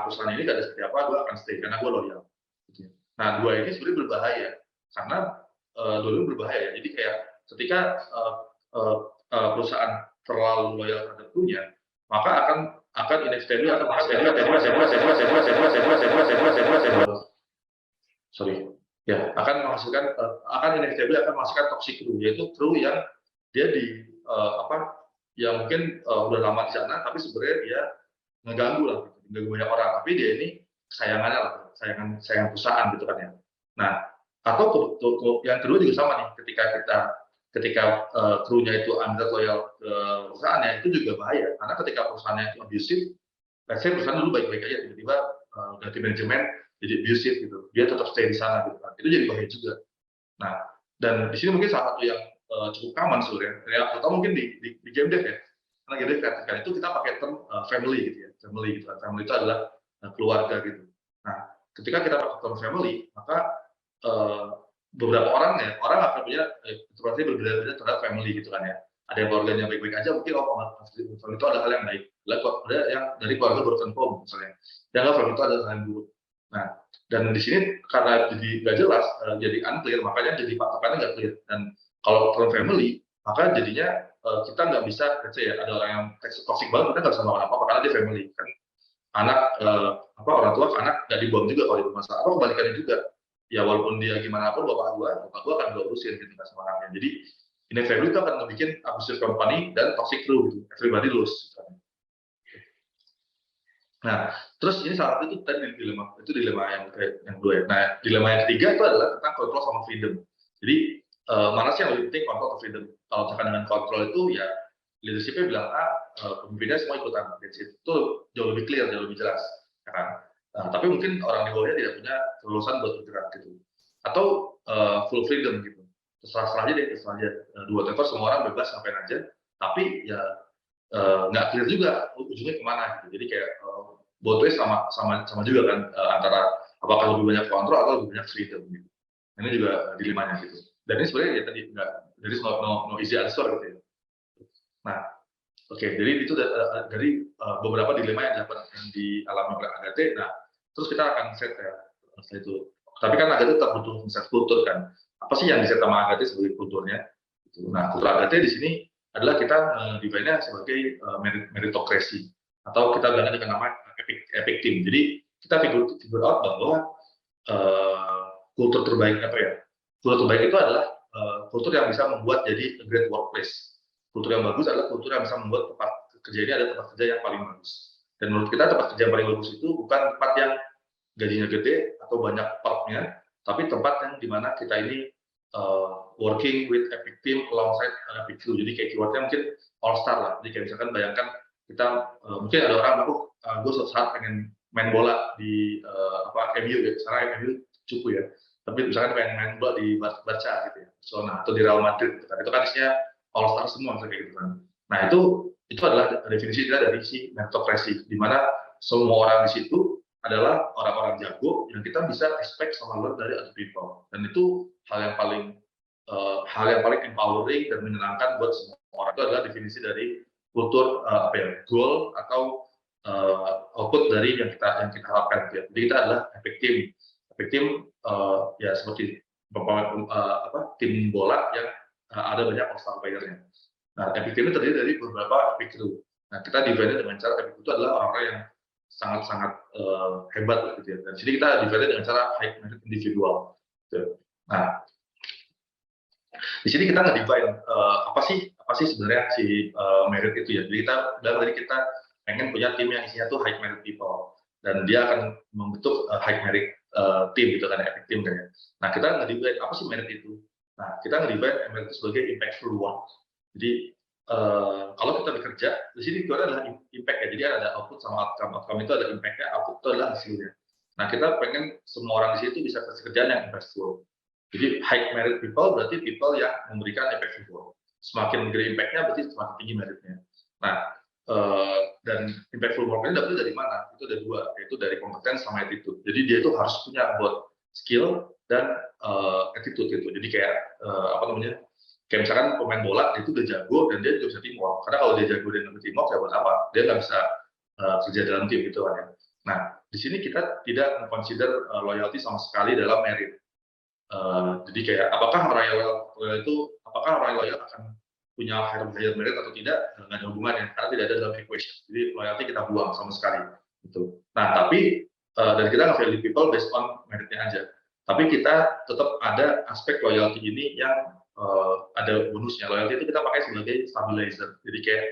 perusahaan ini gak ada seperti apa, gue akan stay karena gue loyal. Nah, dua ini sebenarnya berbahaya karena dua-duanya berbahaya ya. Jadi kayak ketika perusahaan terlalu loyal terhadap krunya, maka akan inevitably akan menghasilkan toxic crew, yaitu kru yang dia yang mungkin udah lama di sana, tapi sebenarnya dia ngeganggu lah, ngeganggu banyak orang, tapi dia ini kesayangannya lah, sayangan perusahaan gitu kan ya. Nah, atau yang kedua juga sama nih, ketika krunya itu under loyal ke perusahaannya, itu juga bahaya, karena ketika perusahaannya itu abusive, let's say perusahaan dulu baik-baik aja, tiba-tiba ganti manajemen, jadi abusive gitu, dia tetap stay di sana gitu kan, itu jadi bahaya juga. Nah, dan di sini mungkin salah satu yang cukup aman sebenarnya, ya, atau mungkin di game dev ya, karena game dev kreatif itu kita pakai term family gitu ya, family gitu kan, family itu adalah keluarga gitu. Nah, ketika kita pakai term family, maka beberapa orang akan punya interpretasi berbeda-beda terhadap family gitu kan ya. Ada yang keluarganya baik-baik aja, mungkin family itu adalah hal yang baik. Ada yang dari keluarga broken home misalnya, yang family itu adalah hal yang buruk. Nah, dan di sini karena jadi nggak jelas, jadi unclear, makanya jadi patokannya nggak clear. Dan kalau term family, maka jadinya kita nggak bisa, ada orang yang toxic banget, kita nggak bisa melakukan apa-apa karena dia family kan. Anak orang tua ke anak nggak dibuang juga kalau itu masalah, atau kebalikannya juga. Ya walaupun dia gimana pun bapak gua akan gua urusin ketika sama anaknya. Jadi ini family itu akan bikin abusive company dan toxic crew gitu. Everybody lose. Nah, terus ini salah satu itu tadi dilema yang kedua ya. Nah, dilema yang ketiga itu adalah tentang control sama freedom. Jadi mana sih yang lebih penting, control atau freedom? Kalau misalkan dengan control itu ya leadership-nya bilang pemimpinnya semua ikutan. Itu jauh lebih clear, jauh lebih jelas, ya kan? Nah, tapi mungkin orang di bawahnya tidak punya kelulusan buat bergerak gitu. Atau full freedom gitu. Terserah aja deh, terserah aja. Whatever, semua orang bebas ngapain aja. Tapi ya nggak clear juga ujungnya kemana gitu. Jadi kayak both way sama juga kan, antara apakah lebih banyak kontrol atau lebih banyak freedom gitu. Ini juga dilemanya gitu. Dan ini sebenarnya ya tadi nggak, dari no easy answer gitu ya. Nah, oke, jadi itu dari beberapa dilema yang dialami oleh Agate. Nah, terus kita akan set ya setelah itu. Tapi kan Agate tetap butuh set kultur kan. Apa sih yang diset sama Agate sebagai kulturnya? Nah, kultur Agate di sini adalah kita define-nya sebagai meritokrasi, atau kita bilangnya dengan nama epic team. Jadi kita figure out bahwa kultur terbaik kultur terbaik itu adalah kultur yang bisa membuat jadi a great workplace. Kultur yang bagus adalah kultur yang bisa membuat tempat kerja ini ada tempat kerja yang paling bagus. Dan menurut kita tempat kerja yang paling bagus itu bukan tempat yang gajinya gede atau banyak perknya, tapi tempat yang dimana kita ini working with epic team alongside epic crew. Jadi kayak keywordnya mungkin all star lah. Jadi kayak misalkan bayangkan kita mungkin ada orang gue suatu saat pengen main bola di MU ya, sekarang MU cukup ya. Tapi misalkan pengen main bola di Barca gitu ya, atau di Real Madrid gitu kan. Itu kan isinya all star semua misalnya kayak gitu kan. Nah, itu adalah definisi kita dari si meritokrasi, di mana semua orang di situ adalah orang-orang jago yang kita bisa expect sama learn dari other people. Dan itu hal yang paling empowering dan menyenangkan buat semua orang. Itu adalah definisi dari kultur goal atau output dari yang kita harapkan. Jadi kita adalah epic team. Epic team ya seperti tim bola yang ada banyak all-star player-nya. Nah, epic team itu terdiri dari beberapa epic crew. Nah, kita divide dengan cara epic itu adalah orang-orang yang sangat-sangat hebat gitu ya. Dan sini kita divide dengan cara high merit individual. Gitu. Nah, di sini kita nge-divide apa sih sebenarnya si merit itu ya. Jadi kita pengen punya tim yang isinya tuh high merit people, dan dia akan membentuk high merit team gitu kan, epic team kan ya. Nah, kita nge-divide apa sih merit itu. Nah, kita nge-divide merit itu sebagai impactful work. Jadi kalau kita bekerja, di sini itu adalah impact ya. Jadi ada output sama outcome. Outcome itu ada impact-nya, output itu adalah hasilnya. Nah, kita pengen semua orang di situ bisa kerjaan yang impactful. Jadi high merit people berarti people yang memberikan impactful work. Semakin gede impact-nya berarti semakin tinggi meritnya. Nah, dan impactful work ini dapat dari mana? Itu ada dua, yaitu dari kompeten sama attitude. Jadi dia itu harus punya both skill dan attitude gitu. Jadi kayak kayak misalkan pemain bola itu udah jago dan dia juga bisa teamwork. Karena kalau dia jago dan bisa teamwork ya buat apa? Dia nggak bisa kerja dalam tim gitu kan ya. Nah, di sini kita tidak consider loyalty sama sekali dalam merit. Jadi kayak apakah orang loyal akan punya higher merit atau tidak, nggak ada hubungannya karena tidak ada dalam equation. Jadi loyalty kita buang sama sekali gitu. Nah, tapi dan kita nggak value people based on meritnya aja. Tapi kita tetap ada aspek loyalty ini yang ada bonusnya. Loyalty itu kita pakai sebagai stabilizer. Jadi kayak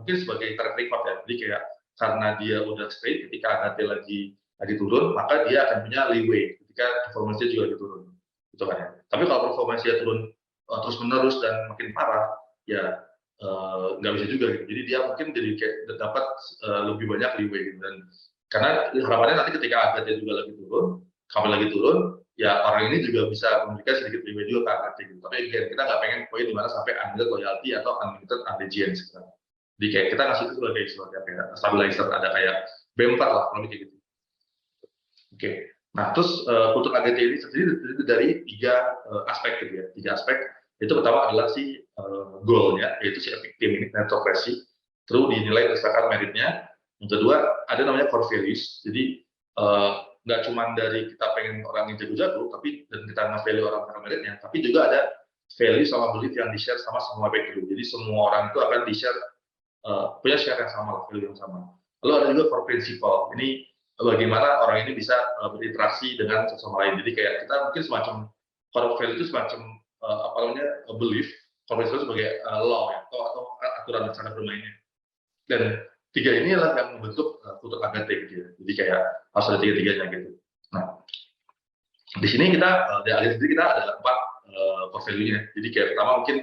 mungkin sebagai track record ya. Jadi kayak karena dia udah straight ketika AGT lagi turun, maka dia akan punya leeway ketika performanya juga turun. Gitu kan ya. Tapi kalau performanya turun terus menerus dan makin parah, ya nggak bisa juga gitu. Jadi dia mungkin jadi kayak dapat lebih banyak leeway gitu. Dan Karena harapannya nanti ketika AGT juga lagi turun, kami lagi turun, ya orang ini juga bisa memberikan sedikit lebih juga ke AGT gitu. Tapi again, kita nggak pengen poin di mana sampai unlimited loyalty atau unlimited allegiance gitu. Jadi kayak kita ngasih itu sebagai kayak stabilizer, ada kayak bumper lah, kalau kayak gitu. Oke. Nah, terus kultur AGT ini terdiri dari 3 aspek gitu ya. 3 aspek. Itu pertama adalah si goal-nya, yaitu si epic team ini, meritocracy. Terus dinilai berdasarkan meritnya. Yang kedua, ada namanya core values. Jadi nggak cuma dari kita pengen orang yang jago-jago, tapi dan kita nge-value orang karena meritnya, tapi juga ada value sama belief yang di-share sama semua background. Jadi semua orang itu akan di-share punya share yang sama, value yang sama. Lalu ada juga core principle. Ini bagaimana orang ini bisa berinteraksi dengan sesama lain. Jadi kayak kita mungkin semacam core value itu semacam apa namanya belief, core principle sebagai law ya, atau aturan cara bermainnya. Dan 3 inilah yang membentuk kultur AGT gitu ya. Jadi kayak harus ada 3-3-nya gitu. Nah, di sini kita di AGT sendiri kita ada 4 core value-nya. Jadi kayak pertama mungkin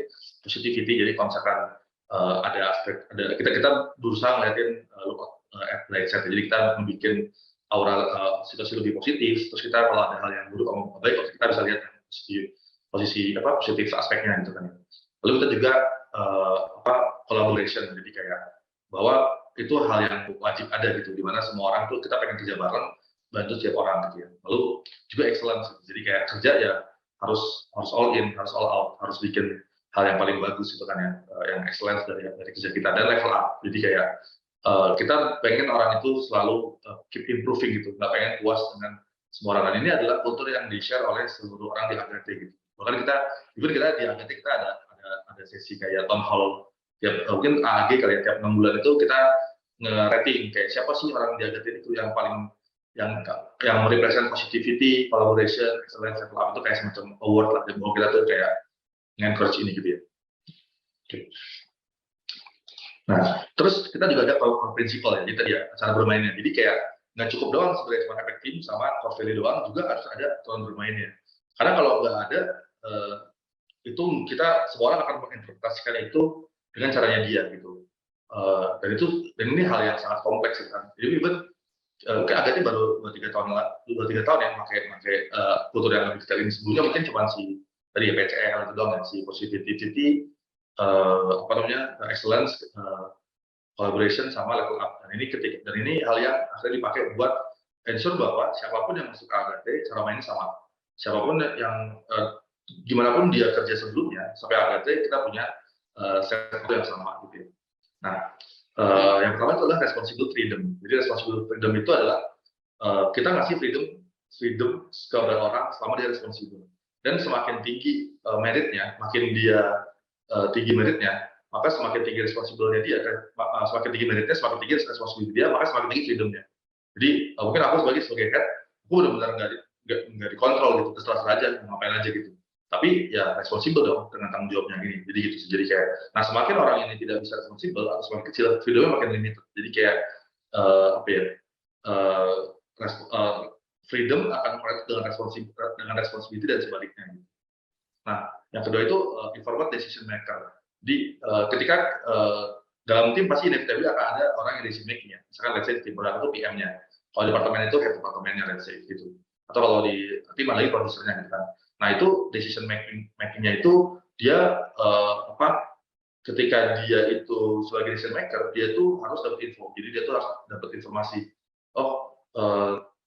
positivity. Jadi kalau misalkan ada aspek, kita berusaha ngeliatin look at bright side. Jadi kita membuat aura situasi lebih positif. Terus kita kalau ada hal yang buruk atau baik, kita bisa lihat posisi positif aspeknya gitu kan. Lalu kita juga collaboration. Jadi kayak bahwa itu hal yang wajib ada gitu, dimana semua orang tuh kita pengen kerja bareng, bantu setiap orang gitu ya. Lalu juga excellence, jadi kayak kerja ya harus all in, harus all out, harus bikin hal yang paling bagus gitu kan ya, yang excellence dari kerja kita, dan level up. Jadi kayak kita pengen orang itu selalu keep improving gitu, nggak pengen puas dengan semua orang. Dan ini adalah kultur yang di-share oleh seluruh orang di AGT gitu. Bahkan kita di AGT kita ada sesi kayak town hall tiap mungkin AG kali ya, tiap 6 bulan itu kita nge-rating kayak siapa sih orang di AGT itu yang paling yang merepresent positivity, collaboration, excellence, level up, itu kayak semacam award lah. Bahwa kita tuh kayak nge-encourage ini gitu ya. Okay. Nah, terus kita juga ada core principle ya, jadi tadi ya cara bermainnya. Jadi kayak nggak cukup doang sebenarnya cuma efek tim sama core value doang, juga harus ada aturan bermainnya. Karena kalau nggak ada itu kita semua orang akan menginterpretasikan itu dengan caranya dia gitu. Dan ini hal yang sangat kompleks kan. Jadi even AGT baru 2-3 tahun yang pakai kultur yang lebih detail ini. Sebelumnya mungkin cuma si tadi ya PCL itu doang ya, si positivity, excellence, collaboration sama level up. Dan ini hal yang akhirnya dipakai buat ensure bahwa siapapun yang masuk ke AGT cara mainnya sama. Siapapun yang gimana pun dia kerja sebelumnya sampai AGT kita punya set yang sama gitu ya. Nah, yang pertama itu adalah responsible freedom. Jadi responsible freedom itu adalah kita ngasih freedom kepada orang selama dia responsible. Dan semakin tinggi meritnya, makin dia tinggi meritnya, maka semakin tinggi responsible-nya dia. Semakin tinggi meritnya, semakin tinggi responsibility dia, maka semakin tinggi freedom-nya. Jadi mungkin aku sebagai head, aku benar-benar nggak dikontrol gitu, terserah aja, ngapain aja gitu. Tapi ya responsibel dong dengan tanggung jawabnya gini. Jadi gitu. Jadi kayak, nah semakin orang ini tidak bisa responsibel atau semakin kecil, freedomnya makin limited. Jadi kayak freedom akan connect dengan responsibility dan sebaliknya. Nah, yang kedua itu informed decision maker. Jadi ketika dalam tim pasti inevitably akan ada orang yang decision making ya. Misalkan let's say tim produk itu PM-nya. Kalau departemen itu head departemennya let's say gitu. Atau kalau di tim ada lagi produsernya gitu kan. Nah itu decision making-nya itu dia ketika dia itu sebagai decision maker, dia tuh harus dapat info. Jadi dia tuh harus dapat informasi.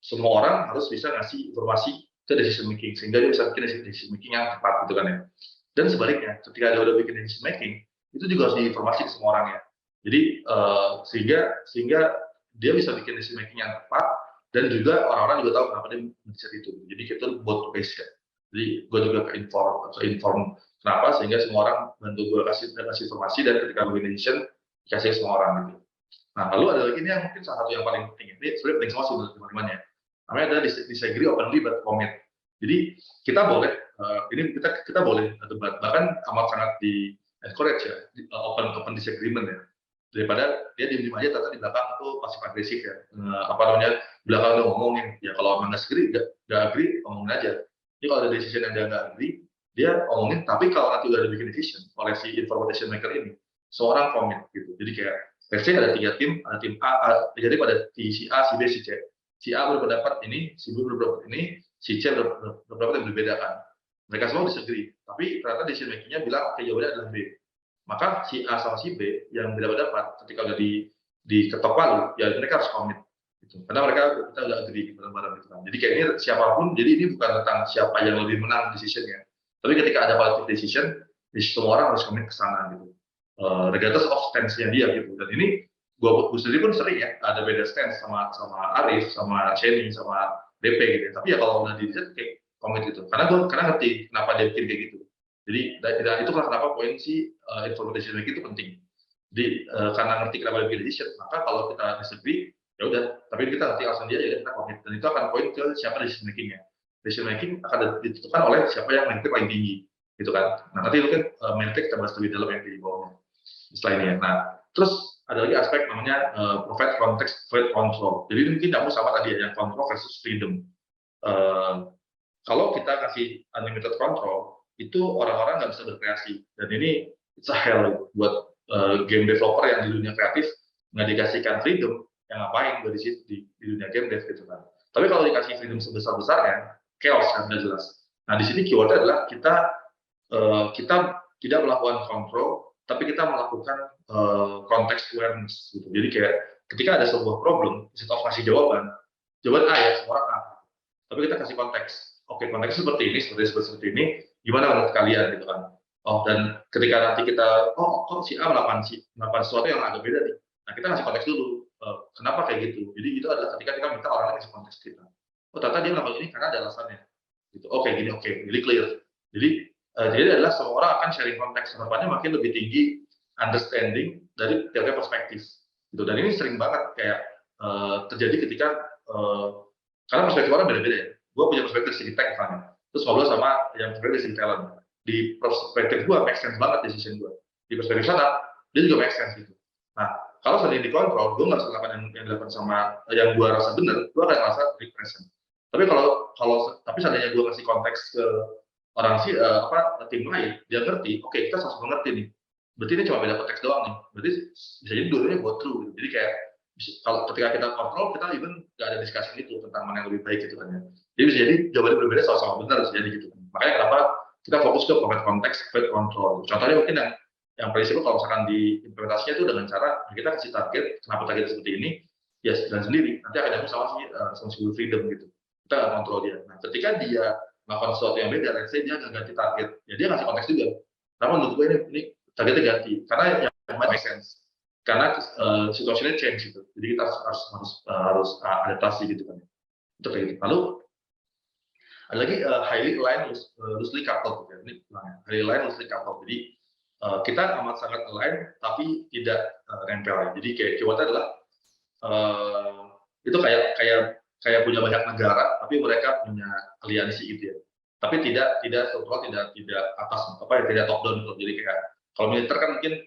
Semua orang harus bisa ngasih informasi ke decision making sehingga dia bisa bikin decision making yang tepat gitu kan ya. Dan sebaliknya, ketika dia udah bikin decision making, itu juga harus diinformasi ke semua orang ya. Jadi sehingga dia bisa bikin decision making yang tepat dan juga orang-orang juga tahu kenapa dia mendesain itu. Jadi kita both ways ya. Jadi gue juga inform kenapa sehingga semua orang bantu gue kasih informasi dan ketika gue decision dikasih semua orang gitu. Nah lalu ada lagi ini yang mungkin salah satu yang paling penting ini sebenarnya penting semua sih menurut teman-teman ya. Namanya adalah disagree openly but commit. Jadi kita boleh kita boleh debat bahkan amat sangat di encourage ya open disagreement ya. Daripada dia diem aja ternyata di belakang itu pasif agresif ya. Belakang udah ngomongin ya kalau emang nggak agree ngomongin aja. Jadi kalau ada decision yang dia nggak agree, dia omongin. Tapi kalau nanti udah ada bikin decision oleh si information maker ini, seorang komit gitu. Jadi kayak let's say ada 3 tim, ada tim A, 3 tim ada si A, si B, si C. Si A berpendapat ini, si B berpendapat ini, si C berpendapat yang berbeda kan. Mereka semua disagree, tapi ternyata decision making-nya bilang oke, jawabannya adalah B. Maka si A sama si B yang beda pendapat ketika udah diketok palu, ya mereka harus komit. Gitu. Karena kita udah agree bareng-bareng gitu kan. Jadi kayaknya siapapun, jadi ini bukan tentang siapa yang lebih menang decision-nya. Tapi ketika ada collective decision, semua orang harus komit ke sana gitu. Regardless of stance-nya dia gitu. Dan ini gue sendiri pun sering ya ada beda stance sama Arif, sama Sheni, sama DP gitu. Tapi ya kalau udah di set kayak komit gitu. Karena ngerti kenapa dia bikin kayak gitu. Jadi itu kenapa poin si informed decision making itu penting. Jadi karena ngerti kenapa dia bikin decision, maka kalau kita disagree ya udah. Tapi kita ngerti alasan dia ya kita komit. Dan itu akan poin ke siapa decision making-nya. Decision making akan ditentukan oleh siapa yang menilai paling tinggi, gitu kan. Nah nanti mungkin menilai kita bahas lebih dalam yang di bawahnya. Setelah ini ya. Nah terus ada lagi aspek namanya provide context, provide control. Jadi mungkin kamu sama tadi ya, yang control versus freedom. Kalau kita kasih unlimited control, itu orang-orang nggak bisa berkreasi. Dan ini it's a hell buat game developer yang di dunia kreatif nggak dikasihkan freedom, yang ngapain di situ di dunia game dev gitu kan. Tapi kalau dikasih freedom sebesar-besarnya, chaos kan udah jelas. Nah di sini keywordnya adalah kita tidak melakukan control, tapi kita melakukan context awareness gitu. Jadi kayak ketika ada sebuah problem, instead of kasih jawaban A ya, semua orang A. Tapi kita kasih konteks. Oke, konteksnya seperti ini, gimana menurut kalian gitu kan. Oh, dan ketika nanti kita, kok si A melakukan sesuatu yang agak beda nih. Nah, kita kasih konteks dulu. Kenapa kayak gitu? Jadi itu adalah ketika kita minta orang lain kasih konteks kita. Oh, ternyata dia melakukan ini karena ada alasannya. Gitu. Oke, jadi clear. Jadi adalah semua orang akan sharing konteks. Harapannya makin lebih tinggi understanding dari tiap perspektif. Gitu. Dan ini sering banget kayak terjadi ketika karena perspektif orang beda-beda ya. Gue punya perspektif segi tech misalnya, terus ngobrol sama yang perspektif segi talent. Di perspektif gue make sense banget decision gue. Di perspektif sana dia juga make sense gitu. Nah kalau seandainya dikontrol, gue nggak lakukan yang dilakukan sama yang gue rasa benar, gue akan merasa represent. Tapi tapi seandainya gue kasih konteks ke orang tim lain, dia ngerti, oke, kita sama-sama ngerti nih. Berarti ini cuma beda konteks doang nih. Berarti bisa jadi dua-duanya go through gitu. Jadi kayak kalau ketika kita kontrol, kita even nggak ada diskusi itu tentang mana yang lebih baik gitu kan ya. Jadi bisa jadi jawabannya berbeda sama-sama benar bisa jadi gitu. Makanya kenapa kita fokus ke provide konteks, provide control. Contohnya mungkin yang paling simpel kalau misalkan di implementasinya itu dengan cara kita kasih target, kenapa target seperti ini, ya jalan sendiri. Nanti akan nyambung sama si freedom gitu. Kita nggak kontrol dia. Nah, ketika dia melakukan sesuatu yang beda, let's say dia nggak ganti target, ya dia ngasih konteks juga. Kenapa menurut gue ini targetnya ganti? Karena yang make sense. Karena situasinya change gitu. Jadi kita harus adaptasi gitu kan. Itu kayak gitu. Lalu ada lagi highly aligned loosely coupled gitu ya. Ini highly aligned loosely coupled. Jadi kita amat sangat align tapi tidak nempel. Jadi kayak keywordnya adalah itu kayak punya banyak negara tapi mereka punya aliansi gitu ya. Tapi tidak struktural, tidak atas tidak top down gitu. Jadi kayak kalau militer kan mungkin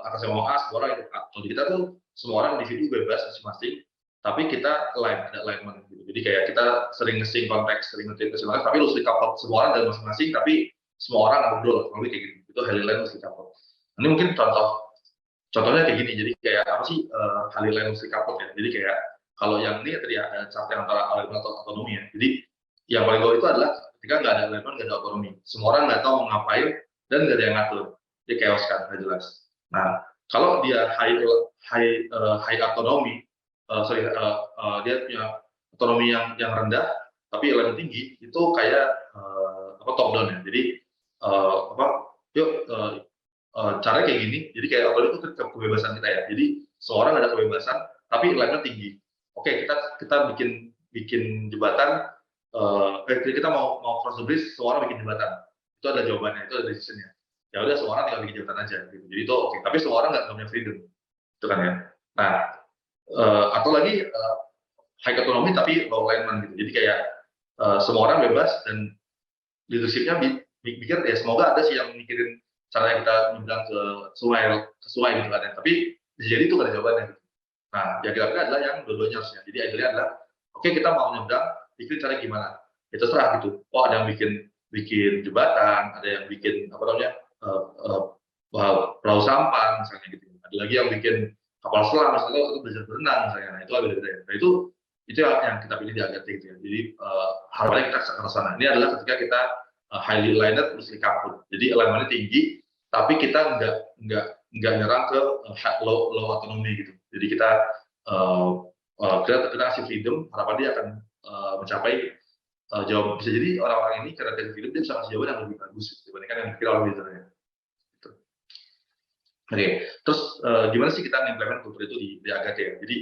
atasnya ngomong A, semua orang itu A. Kalau di kita tuh semua orang individu bebas masing-masing, tapi kita ada alignment gitu. Jadi kayak kita sering nge-sync konteks, sering nge-sync kesimpulan, tapi loosely coupled semua orang dalam masing-masing, tapi semua orang ngobrol, kalau kayak gitu. Itu highly aligned loosely coupled. Ini mungkin contohnya kayak gini. Jadi kayak apa sih highly aligned loosely coupled ya? Jadi kayak kalau yang ini tadi ada chart yang antara alignment atau otonomi ya. Jadi yang paling bawah itu adalah ketika nggak ada alignment, nggak ada otonomi. Semua orang nggak tahu mau ngapain dan nggak ada yang ngatur. Dia chaos kan, nggak jelas. Nah, kalau dia high autonomy, dia punya otonomi yang rendah, tapi elemen tinggi, itu kayak top down ya. Jadi caranya kayak gini. Jadi kayak otonomi itu kebebasan kita ya. Jadi semua orang ada kebebasan, tapi elemennya tinggi. Oke, kita bikin jembatan. Kita mau cross the bridge, semua orang bikin jembatan. Itu ada jawabannya, itu ada decisionnya. Ya udah semua orang tinggal bikin jabatan aja gitu. Jadi itu oke. Tapi semua orang nggak punya freedom, itu kan ya. Nah, atau lagi high autonomy tapi low alignment gitu. Jadi kayak semua orang bebas dan leadershipnya pikir ya semoga ada sih yang mikirin caranya kita nyebrang ke sungai gitu kan ya. Tapi bisa jadi itu nggak ada jawabannya. Gitu. Nah, yang kita pilih adalah yang dua-duanya harusnya. Jadi idealnya adalah oke, kita mau nyebrang, pikirin caranya gimana. Ya terserah gitu. Oh ada yang bikin jembatan, ada yang bikin perahu sampan misalnya gitu. Ada lagi yang bikin kapal selam misalnya, atau belajar berenang misalnya. Nah, itu agak beda ya. Nah, itu yang kita pilih di Agate gitu ya. Jadi harapannya kita ke sana. Ini adalah ketika kita highly aligned terus kaput. Jadi alignment-nya tinggi, tapi kita nggak nyerang ke low autonomy gitu. Jadi kita kasih freedom, harapan dia akan mencapai jawaban. Bisa jadi orang-orang ini karena dari freedom dia bisa kasih jawaban yang lebih bagus dibandingkan yang dikira oleh usernya. Gitu. Oke, terus gimana sih kita implement kultur itu di Agate ya? Jadi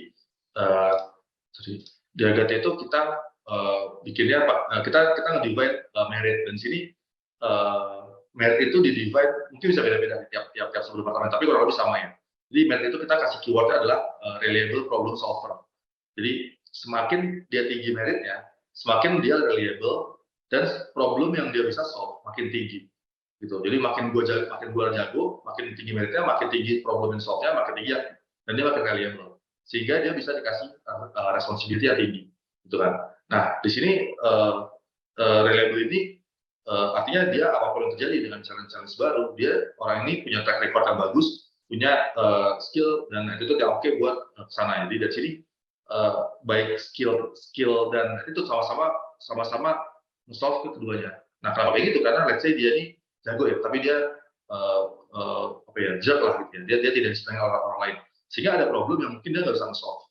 di Agate itu kita bikinnya kita nge-divide merit, dan sini merit itu di-divide mungkin bisa beda-beda tiap sub departemen, tapi kurang lebih sama ya. Jadi merit itu kita kasih keywordnya adalah reliable problem solver. Jadi semakin dia tinggi meritnya, semakin dia reliable dan problem yang dia bisa solve makin tinggi. Gitu. Jadi makin gua jago, makin tinggi meritnya, makin tinggi problem yang solve-nya, makin tinggi dan dia makin reliable. Sehingga dia bisa dikasih responsibility yang tinggi, gitu kan. Nah, di sini reliability artinya dia apapun yang terjadi dengan challenge baru, dia orang ini punya track record yang bagus, punya skill dan attitude yang oke buat kesana. Jadi dari sini baik skill dan itu sama-sama solve keduanya. Nah, kenapa kayak gitu? Karena let's say dia ini jago ya, tapi dia jerk lah gitu ya. Dia tidak bisa dengan orang lain. Sehingga ada problem yang mungkin dia nggak bisa solve.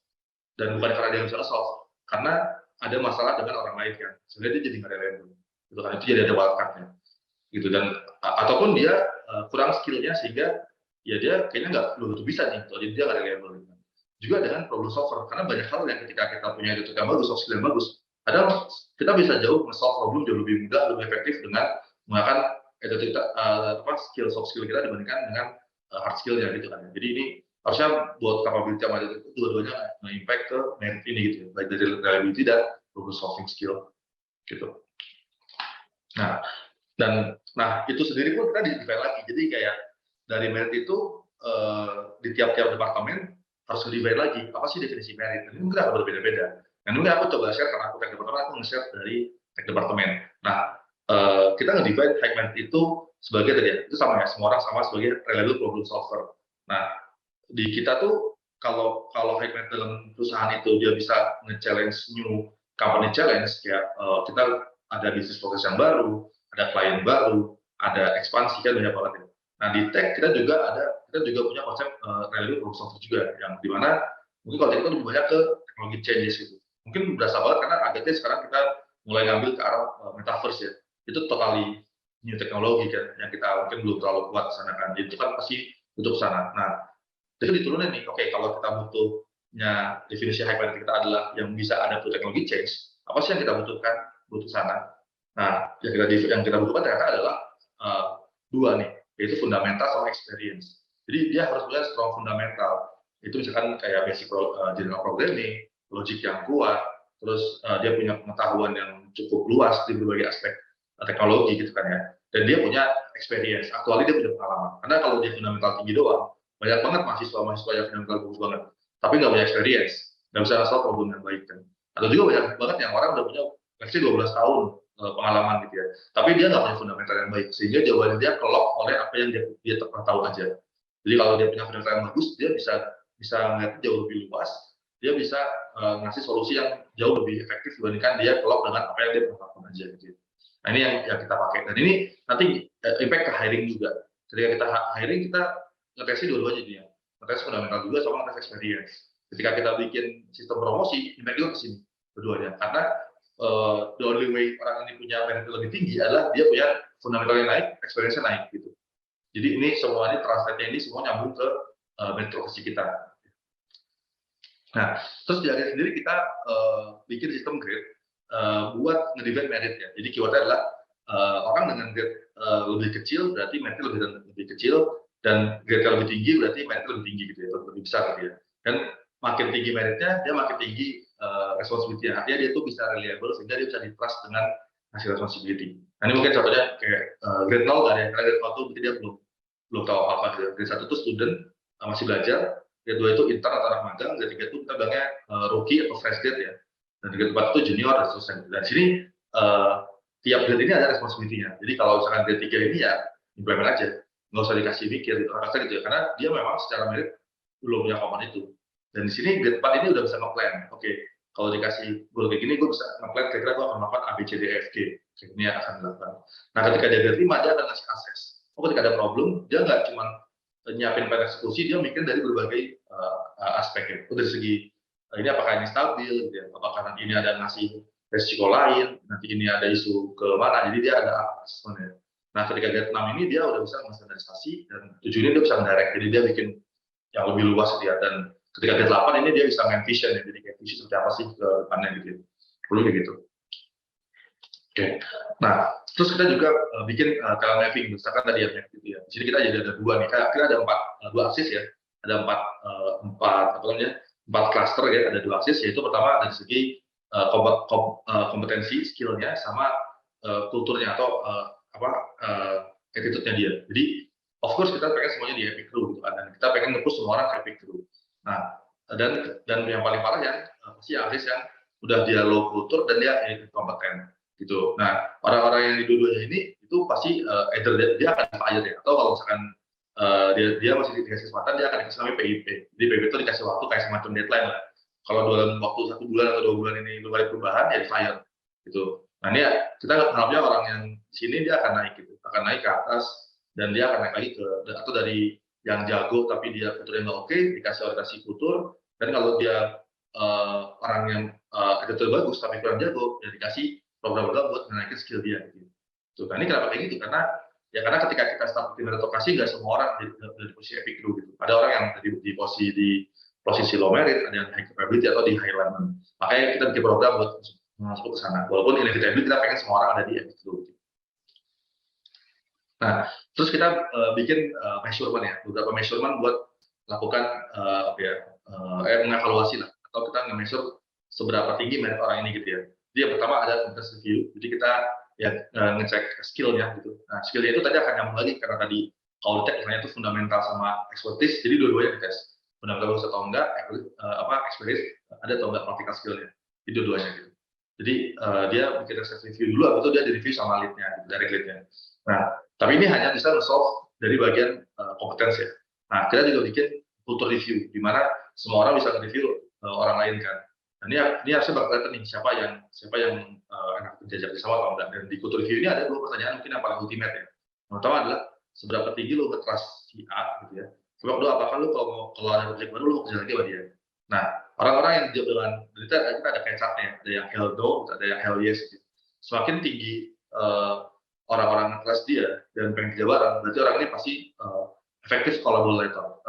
Dan bukan karena dia nggak bisa solve, karena ada masalah dengan orang lain kan. Sebenarnya dia jadi nggak reliable. Gitu kan, itu jadi ada wildcard-nya. Gitu, dan ataupun dia kurang skillnya sehingga ya dia kayaknya belum bisa nih, jadi dia nggak reliable. Gitu. Juga dengan problem solver, karena banyak hal yang ketika kita punya attitude yang bagus, soft skill yang bagus, kita bisa jauh nge-solve problem jauh lebih mudah, lebih efektif dengan menggunakan skill soft skill kita dibandingkan dengan hard skill-nya gitu kan. Jadi ini harusnya buat capability sama itu dua-duanya nge-impact ke merit ini gitu ya, baik dari reliability dan problem solving skill gitu. Nah itu sendiri pun kita di-divide lagi. Jadi kayak dari merit itu di tiap-tiap departemen harus di-divide lagi. Apa sih definisi merit? Ini mungkin akan berbeda-beda. Nah, ini aku coba share karena aku tech departemen, aku nge-share dari tech departemen. Nah, kita nge-divide high merit itu sebagai tadi ya, itu sama ya, semua orang sama sebagai reliable problem solver. Nah, di kita tuh kalau high merit dalam perusahaan itu dia bisa nge-challenge new company challenge, ya kita ada bisnis proses yang baru, ada klien baru, ada ekspansi kan banyak banget ya. Nah di tech kita juga punya konsep reliable problem solver juga, yang dimana mungkin kalau kita lebih banyak ke teknologi changes gitu. Mungkin berasa banget karena Agate sekarang kita mulai ngambil ke arah metaverse ya. Itu totally new teknologi kan, yang kita mungkin belum terlalu kuat sana kan. Jadi itu kan pasti butuh sana. Nah itu diturunin nih, oke, kalau kita butuhnya definisi high merit kita adalah yang bisa ada teknologi change, apa sih yang kita butuhkan butuh sana. Nah, yang kita butuhkan ternyata adalah dua nih, yaitu fundamental sama experience. Jadi dia harus punya strong fundamental. Itu misalkan kayak basic general programming, logik yang kuat, terus dia punya pengetahuan yang cukup luas di berbagai aspek teknologi gitu kan ya. Dan dia punya experience, aktualnya dia punya pengalaman. Karena kalau dia fundamental tinggi doang, banyak banget mahasiswa yang fundamental bagus banget, tapi nggak punya experience, nggak bisa ngasih problem yang baik kan. Atau juga banyak banget yang orang udah punya pasti 12 tahun pengalaman gitu ya, tapi dia nggak punya fundamental yang baik, sehingga jawaban dia kelok oleh apa yang dia pernah tahu aja. Jadi kalau dia punya fundamental yang bagus, dia bisa ngeliat jauh lebih luas, dia bisa ngasih solusi yang jauh lebih efektif dibandingkan dia kelok dengan apa yang dia pernah lakukan aja gitu. Nah ini yang kita pakai, dan ini nanti impact ke hiring juga. Ketika kita hiring, kita ngetesnya dua-duanya dia, ngetes fundamental juga sama ngetes experience. Ketika kita bikin sistem promosi, impact itu ke sini keduanya, karena the only way orang ini punya merit lebih tinggi adalah dia punya fundamentalnya naik, experience-nya naik gitu. Jadi ini semuanya translate-nya ini semua nyambung ke merit profesi kita. Nah, terus di Agate sendiri kita bikin sistem grade buat nge-divide merit ya. Jadi keywordnya adalah orang dengan grade lebih kecil berarti meritnya lebih kecil, dan grade lebih tinggi berarti meritnya lebih tinggi gitu ya, lebih besar gitu ya. Dan makin tinggi meritnya, dia makin tinggi responsibility. Artinya dia tuh bisa reliable sehingga dia bisa di-trust dengan hasil responsibility. Nah ini mungkin contohnya kayak grade 0 kan ya, karena grade 0 itu berarti dia belum tahu apa gitu. Grade 1 itu student, masih belajar, grade 2 itu intern atau anak magang, grade 3 itu kita bilangnya rookie atau fresh grade ya, dan grade 4 itu junior dan seterusnya. Dan sini tiap grade ini ada responsibility-nya. Jadi kalau misalkan grade 3 ini ya implement aja, nggak usah dikasih mikir gitu, rasa gitu ya, karena dia memang secara merit belum punya common itu. Dan di sini grade 4 ini udah bisa nge-plan. Oke, kalau dikasih goal kayak gini, gue bisa nge-plan kira-kira gue akan melakukan A, B, C, D, E, F, G. Oke, ini yang akan dilakukan. Nah, ketika dia grade 5, dia akan ngasih akses. Ketika ada problem, dia nggak cuma nyiapin plan eksekusi, dia mikir dari berbagai aspek. Dari segi ini apakah ini stabil, gitu ya? Apakah nanti ini ada ngasih resiko lain, nanti ini ada isu ke mana, jadi dia ada asesmennya. Nah, ketika grade 6 ini dia udah bisa menstandarisasi, dan 7 ini dia bisa mendirect, jadi dia bikin yang lebih luas gitu ya. Dan ketika grade 8 ini dia bisa main vision ya, jadi kayak vision seperti apa sih ke depannya gitu ya. Perlu gitu. Oke. Nah, terus kita juga bikin talent mapping, misalkan tadi ya gitu ya. Di sini kita jadi ada dua nih, kita ada dua aksis ya, ada empat cluster ya, ada dua aksis, yaitu pertama dari segi kompetensi, skillnya, sama kulturnya atau attitude-nya dia. Jadi, of course kita pengen semuanya di epic crew gitu kan, dan kita pengen nge-push semua orang ke epic crew. Nah, dan yang paling parah ya pasti aksis yang udah dia low kultur dan dia kompeten gitu. Nah, orang-orang yang di dua-duanya ini itu pasti either dia akan fire ya, atau kalau misalkan dia masih dikasih kesempatan, dia akan dikasih namanya PIP. Jadi PIP itu dikasih waktu kayak semacam deadline lah. Kalau dalam waktu 1 bulan atau 2 bulan ini belum ada perubahan, ya di fire gitu. Nah, ini ya, kita harapnya orang yang di sini dia akan naik gitu, akan naik ke atas, dan dia akan naik lagi ke atau dari yang jago tapi dia kulturnya nggak oke, dikasih orientasi kultur, dan kalau dia orang yang attitude bagus tapi kurang jago, ya dikasih program-program buat menaikin skill dia gitu. Tuh, nah ini kenapa kayak gitu? Karena ketika kita start di meritokrasi, nggak semua orang di posisi epic crew gitu. Ada orang yang di posisi low merit, ada yang high capability atau di high level. Makanya kita bikin program buat masuk ke sana. Walaupun inevitably kita pengen semua orang ada di epic crew. Nah, terus kita bikin measurement ya, beberapa measurement buat lakukan mengevaluasi lah, atau kita nge-measure seberapa tinggi merit orang ini gitu ya. Jadi yang pertama ada competence review, jadi kita ya ngecek skillnya gitu. Nah, skillnya itu tadi akan nyambung lagi karena tadi kalau cek misalnya itu fundamental sama expertise, jadi dua-duanya dites. Fundamental bagus atau enggak, experience ada atau enggak practical skillnya, itu dua-duanya gitu. Jadi dia bikin research review dulu, atau dia di-review sama lead-nya, gitu, direct lead-nya. Nah, tapi ini hanya bisa nge-solve dari bagian kompetensi ya. Nah, kita juga bikin culture review, di mana semua orang bisa nge-review orang lain kan. Dan ini harusnya bakal kelihatan nih siapa yang enak berjajak bersama atau enggak. Dan di culture review ini ada 2 pertanyaan mungkin yang paling ultimate ya. Yang pertama adalah seberapa tinggi lo nge-trust si A gitu ya. Sebab lo apakah lo kalau ada project baru lo mau kerja lagi sama dia. Nah, orang-orang yang dijawab dengan berita kita ada kayak catnya, ada yang hell no, ada yang hell yes gitu. Semakin tinggi orang-orang nge-trust dia dan pengen kerja bareng, berarti orang ini pasti efektif kolaborator.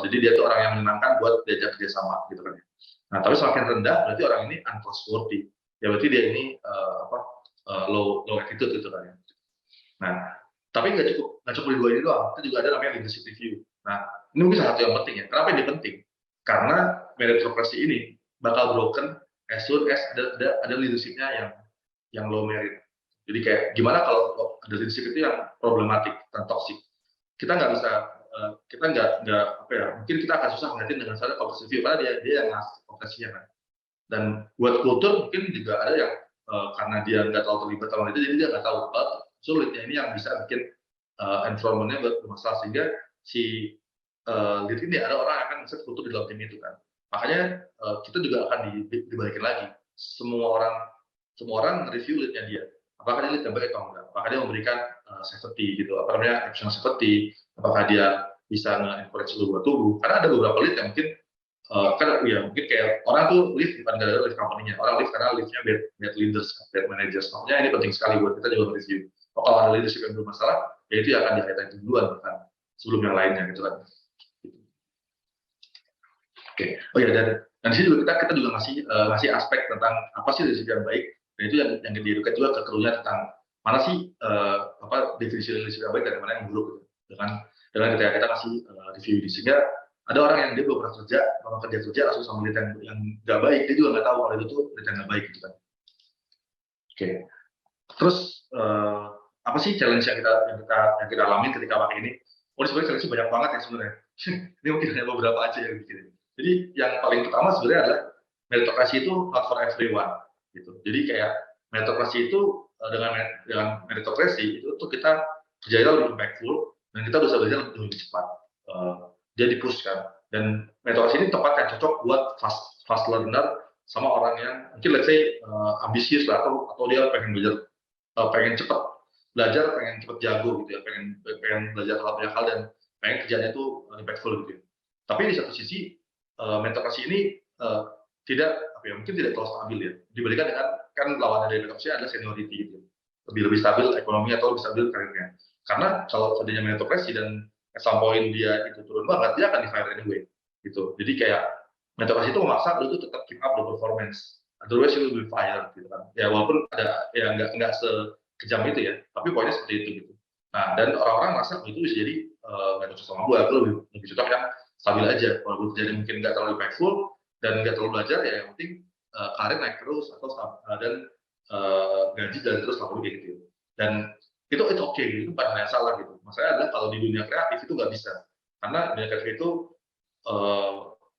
Jadi dia tuh orang yang menyenangkan buat diajak kerja sama gitu kan. Nah, tapi semakin rendah berarti orang ini untrustworthy. Ya berarti dia ini low attitude gitu kan. Nah, tapi nggak cukup di 2 ini doang. Kita juga ada namanya leadership review. Nah, ini mungkin salah satu yang penting ya. Kenapa ini penting? Karena meritokrasi ini bakal broken as soon as ada leadershipnya yang low merit. Jadi kayak gimana kalau ada leadership itu yang problematik dan toxic. Kita nggak bisa, kita nggak mungkin kita akan susah ngeliatin dengan cara competence review karena dia yang ngasih kompetisinya kan. Dan buat kultur mungkin juga ada yang karena dia nggak terlalu terlibat sama itu, jadi dia nggak tahu sulitnya ini yang bisa bikin environment-nya bermasalah, sehingga si lead ini ada orang yang akan nge-set kultur di dalam tim itu kan. Makanya kita juga akan dibalikin lagi. Semua orang nge-review lead-nya dia. Apakah dia lead yang baik atau enggak? Apakah dia memberikan safety gitu, optional safety? Apakah dia bisa nge-encourage lu buat tumbuh? Karena ada beberapa lead yang mungkin mungkin kayak orang tuh lead bukan gara-gara lead company-nya, orang lead karena lead-nya bad leaders, bad managers. Makanya ini penting sekali buat kita juga nge-review. Kalau ada leadership yang bermasalah, ya itu akan di-highlight duluan bahkan sebelum yang lainnya gitu kan. Oke. Oh ya, dan di sini juga kita juga ngasih aspek tentang apa sih leadership yang baik. Dan itu yang dieduket juga ke krunya tentang mana sih definisi leadership yang baik dan mana yang buruk gitu. Dengan kita kasih review ini, sehingga ada orang yang dia belum pernah kerja langsung sama lead yang nggak baik, dia juga nggak tahu kalau itu tuh lead yang nggak baik gitu kan. Oke. Terus apa sih challenge yang kita alami ketika pakai ini? Sebenarnya challenge banyak banget ya sebenarnya. Ini mungkin hanya beberapa aja yang bikin. Jadi yang paling pertama sebenarnya adalah meritokrasi itu not for everyone gitu. Jadi kayak meritokrasi itu dengan meritokrasi itu tuh kita kerjanya lebih impactful dan kita bisa belajar lebih cepat. dia di-push kan. Dan metode ini tepat kan, cocok buat fast learner sama orang yang mungkin let's say ambisius lah, atau dia pengen belajar, pengen cepat belajar, pengen cepat jago gitu ya, pengen belajar banyak hal dan pengen kerjanya itu impactful gitu ya. Tapi di satu sisi meritokrasi ini tidak mungkin tidak terlalu stabil ya, dibandingkan dengan kan lawannya dari meritokrasi adalah seniority gitu, lebih stabil ekonomi atau lebih stabil karirnya. Karena kalau seandainya meritokrasi dan at some point dia itu turun banget, dia akan di-fire anyway gitu. Jadi kayak meritokrasi itu memaksa lu tuh tetap keep up the performance, otherwise you will be fired gitu kan. Ya walaupun ada ya nggak sekejam itu ya, tapi poinnya seperti itu gitu. Nah, dan orang-orang merasa itu bisa jadi nggak cocok sama gue, aku lebih cocok yang stabil aja, walaupun kerjanya mungkin nggak terlalu impactful dan nggak terlalu belajar, ya yang penting karir naik terus atau dan gaji dan terus lakukan kayak gitu. Dan itu oke, itu bukan hal yang salah gitu. Masalahnya adalah kalau di dunia kreatif itu nggak bisa, karena dunia kreatif itu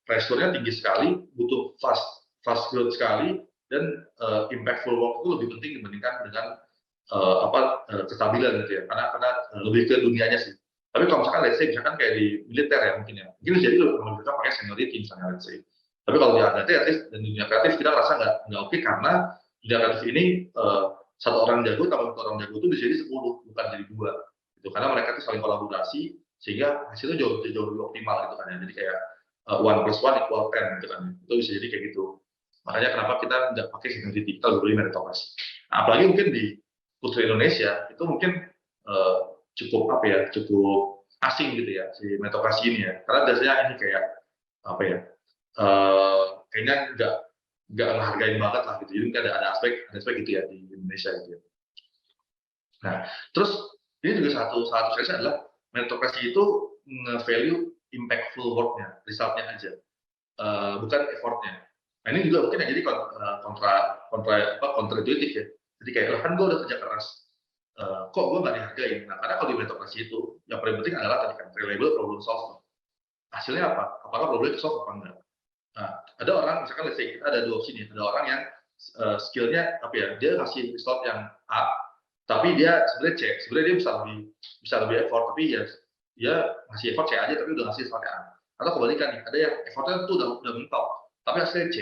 pressure-nya tinggi sekali, butuh fast growth sekali, dan impactful work itu lebih penting dibandingkan dengan kestabilan gitu ya, karena lebih ke dunianya sih. Tapi kalau misalkan let's say misalkan kayak di militer ya mungkin jadi lebih cocok pakai seniority misalnya let's say. Tapi kalau di AGT dan di dunia kreatif kita rasa nggak oke, karena dunia kreatif ini satu orang jago tambah satu orang jago itu bisa jadi 10, bukan jadi 2 gitu, karena mereka itu saling kolaborasi sehingga hasilnya jauh lebih optimal gitu kan ya. Jadi kayak 1 + 1 = 10 gitu kan, itu bisa jadi kayak gitu. Makanya kenapa kita nggak pakai seniority, kita lebih pilih meritokrasi. Nah, apalagi mungkin di Putri Indonesia itu mungkin cukup asing gitu ya si meritokrasi ini ya, karena biasanya ini kayak kayaknya nggak menghargai banget lah gitu. Jadi ada aspek gitu ya di Indonesia gitu ya. Nah, terus ini juga satu case adalah meritokrasi itu nge-value impactful work-nya, result-nya aja, bukan effort-nya. Nah, ini juga mungkin yang jadi kontraintuitif ya. Jadi kayak kan gue udah kerja keras, kok gue nggak dihargain. Nah, karena kalau di meritokrasi itu yang paling penting adalah tadi kan reliable problem solver. Hasilnya apa? Apakah problemnya solve apa enggak? Nah, ada orang misalkan let's say kita ada 2 opsi nih. Ada orang yang skillnya dia ngasih result yang A, tapi dia sebenarnya C. Sebenarnya dia bisa lebih effort, tapi ya dia ngasih effort C aja tapi udah ngasih result A. Atau kebalikan nih, ada yang effortnya tuh udah mentok, tapi hasilnya C.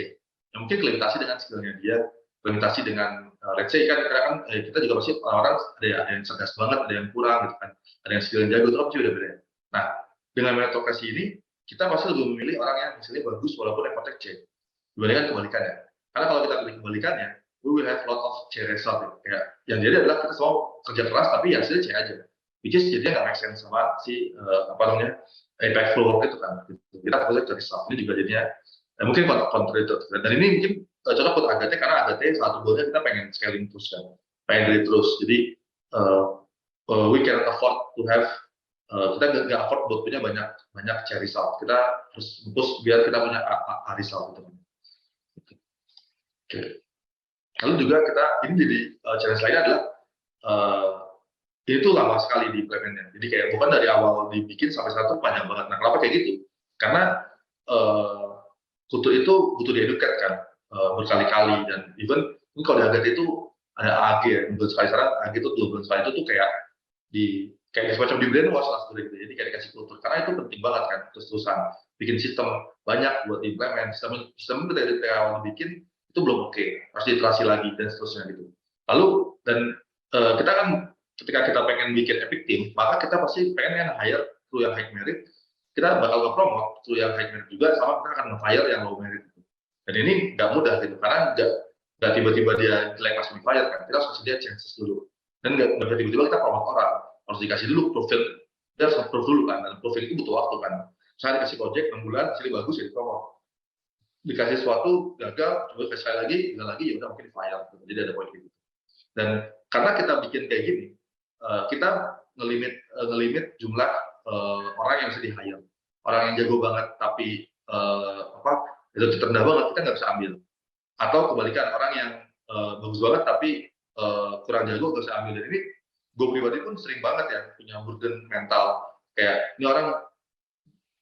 Yang mungkin limitasi dengan skillnya dia, limitasi dengan let's say kan kita juga pasti orang ada yang cerdas banget, ada yang kurang gitu kan, ada yang skill yang jago, itu pasti beda-beda. Nah, dengan meritokrasi ini kita pasti lebih memilih orang yang hasilnya bagus walaupun effortnya C, dibandingkan kebalikannya. Karena kalau kita pilih kebalikannya, we will have lot of C result ya. Kayak yang jadi adalah kita semua kerja keras tapi hasilnya C aja, which is jadinya nggak make sense sama si impactful work itu kan. Kita kerja ke result, ini juga jadinya mungkin kontributor. Dan ini mungkin cocok buat AGT, karena AGT satu goalnya kita pengen scaling terus kan, pengen dari terus. Jadi we can afford to have kita nggak afford buat punya banyak C result. Kita harus push biar kita punya A result gitu. Oke. Lalu juga kita ini jadi challenge lainnya adalah itu lama sekali di implementnya. Jadi kayak bukan dari awal dibikin sampai sekarang tuh panjang banget. Nah, kenapa kayak gitu? Karena kultur itu butuh dieduket kan berkali-kali, dan even ini kalau di AGT itu ada AG ya, bulan sekali. Sekarang AG itu 2 bulan sekali itu tuh kayak semacam di brainwash lah sebenarnya gitu. Jadi kayak dikasih kultur, karena itu penting banget kan, terus-terusan bikin sistem banyak buat implement. Sistem itu dari awal dibikin itu belum oke, harus diterasi lagi dan seterusnya gitu. Lalu dan kita kan ketika kita pengen bikin epic team, maka kita pasti pengen yang hire kru yang high merit, kita bakal nge-promote kru yang high merit juga, sama kita akan nge-fire yang low merit gitu. Dan ini nggak mudah gitu, karena nggak tiba-tiba dia jelek pas di-fire kan, kita harus kasih dia chances dulu. Dan nggak tiba-tiba kita promote orang, harus dikasih dulu profil, dia harus approve dulu kan, dan profil itu butuh waktu kan. Misalnya dikasih project 6 bulan, hasilnya bagus ya di-promote. Dikasih sesuatu, gagal, coba sekali lagi, gagal lagi, ya udah mungkin fire gitu. Jadi ada poin gitu. Dan karena kita bikin kayak gini, kita ngelimit jumlah orang yang bisa di-hire. Orang yang jago banget tapi itu terendah banget, kita nggak bisa ambil. Atau kebalikan, orang yang bagus banget tapi kurang jago nggak bisa ambil. Dan ini gue pribadi pun sering banget ya punya burden mental, kayak ini orang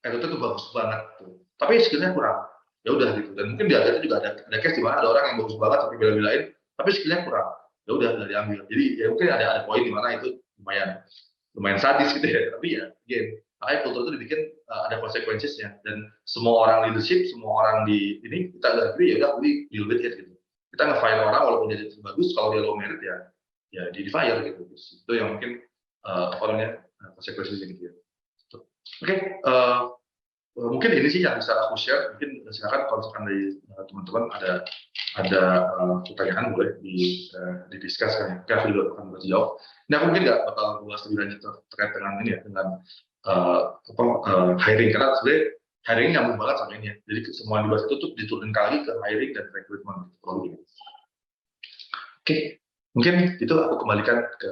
itu tuh bagus banget tuh, tapi skillnya kurang, ya udah gitu. Dan mungkin di AGT juga ada case di mana ada orang yang bagus banget tapi bela-belain, tapi skillnya kurang, ya udah nggak diambil. Jadi ya mungkin ada poin di mana itu lumayan sadis gitu ya, tapi ya game makanya kultur itu dibikin ada konsekuensinya, dan semua orang leadership, semua orang di ini kita nggak agree, ya udah we deal with it gitu. Kita nge-fire orang walaupun dia bagus, kalau dia low merit ya di fire gitu. Itu yang mungkin apa namanya konsekuensinya gitu ya. Oke, mungkin ini sih yang bisa aku share. Mungkin silakan kalau misalkan dari teman-teman ada pertanyaan boleh didiskuskan. Mungkin aku juga akan berjawab. Ini aku mungkin nggak bakal bahas lebih lanjut terkait dengan ini ya, dengan hiring, karena sebenarnya hiring nyambung banget sama ini ya. Jadi semua yang dibahas itu tuh diturunkan lagi ke hiring dan recruitment gitu. Oke, mungkin itu aku kembalikan ke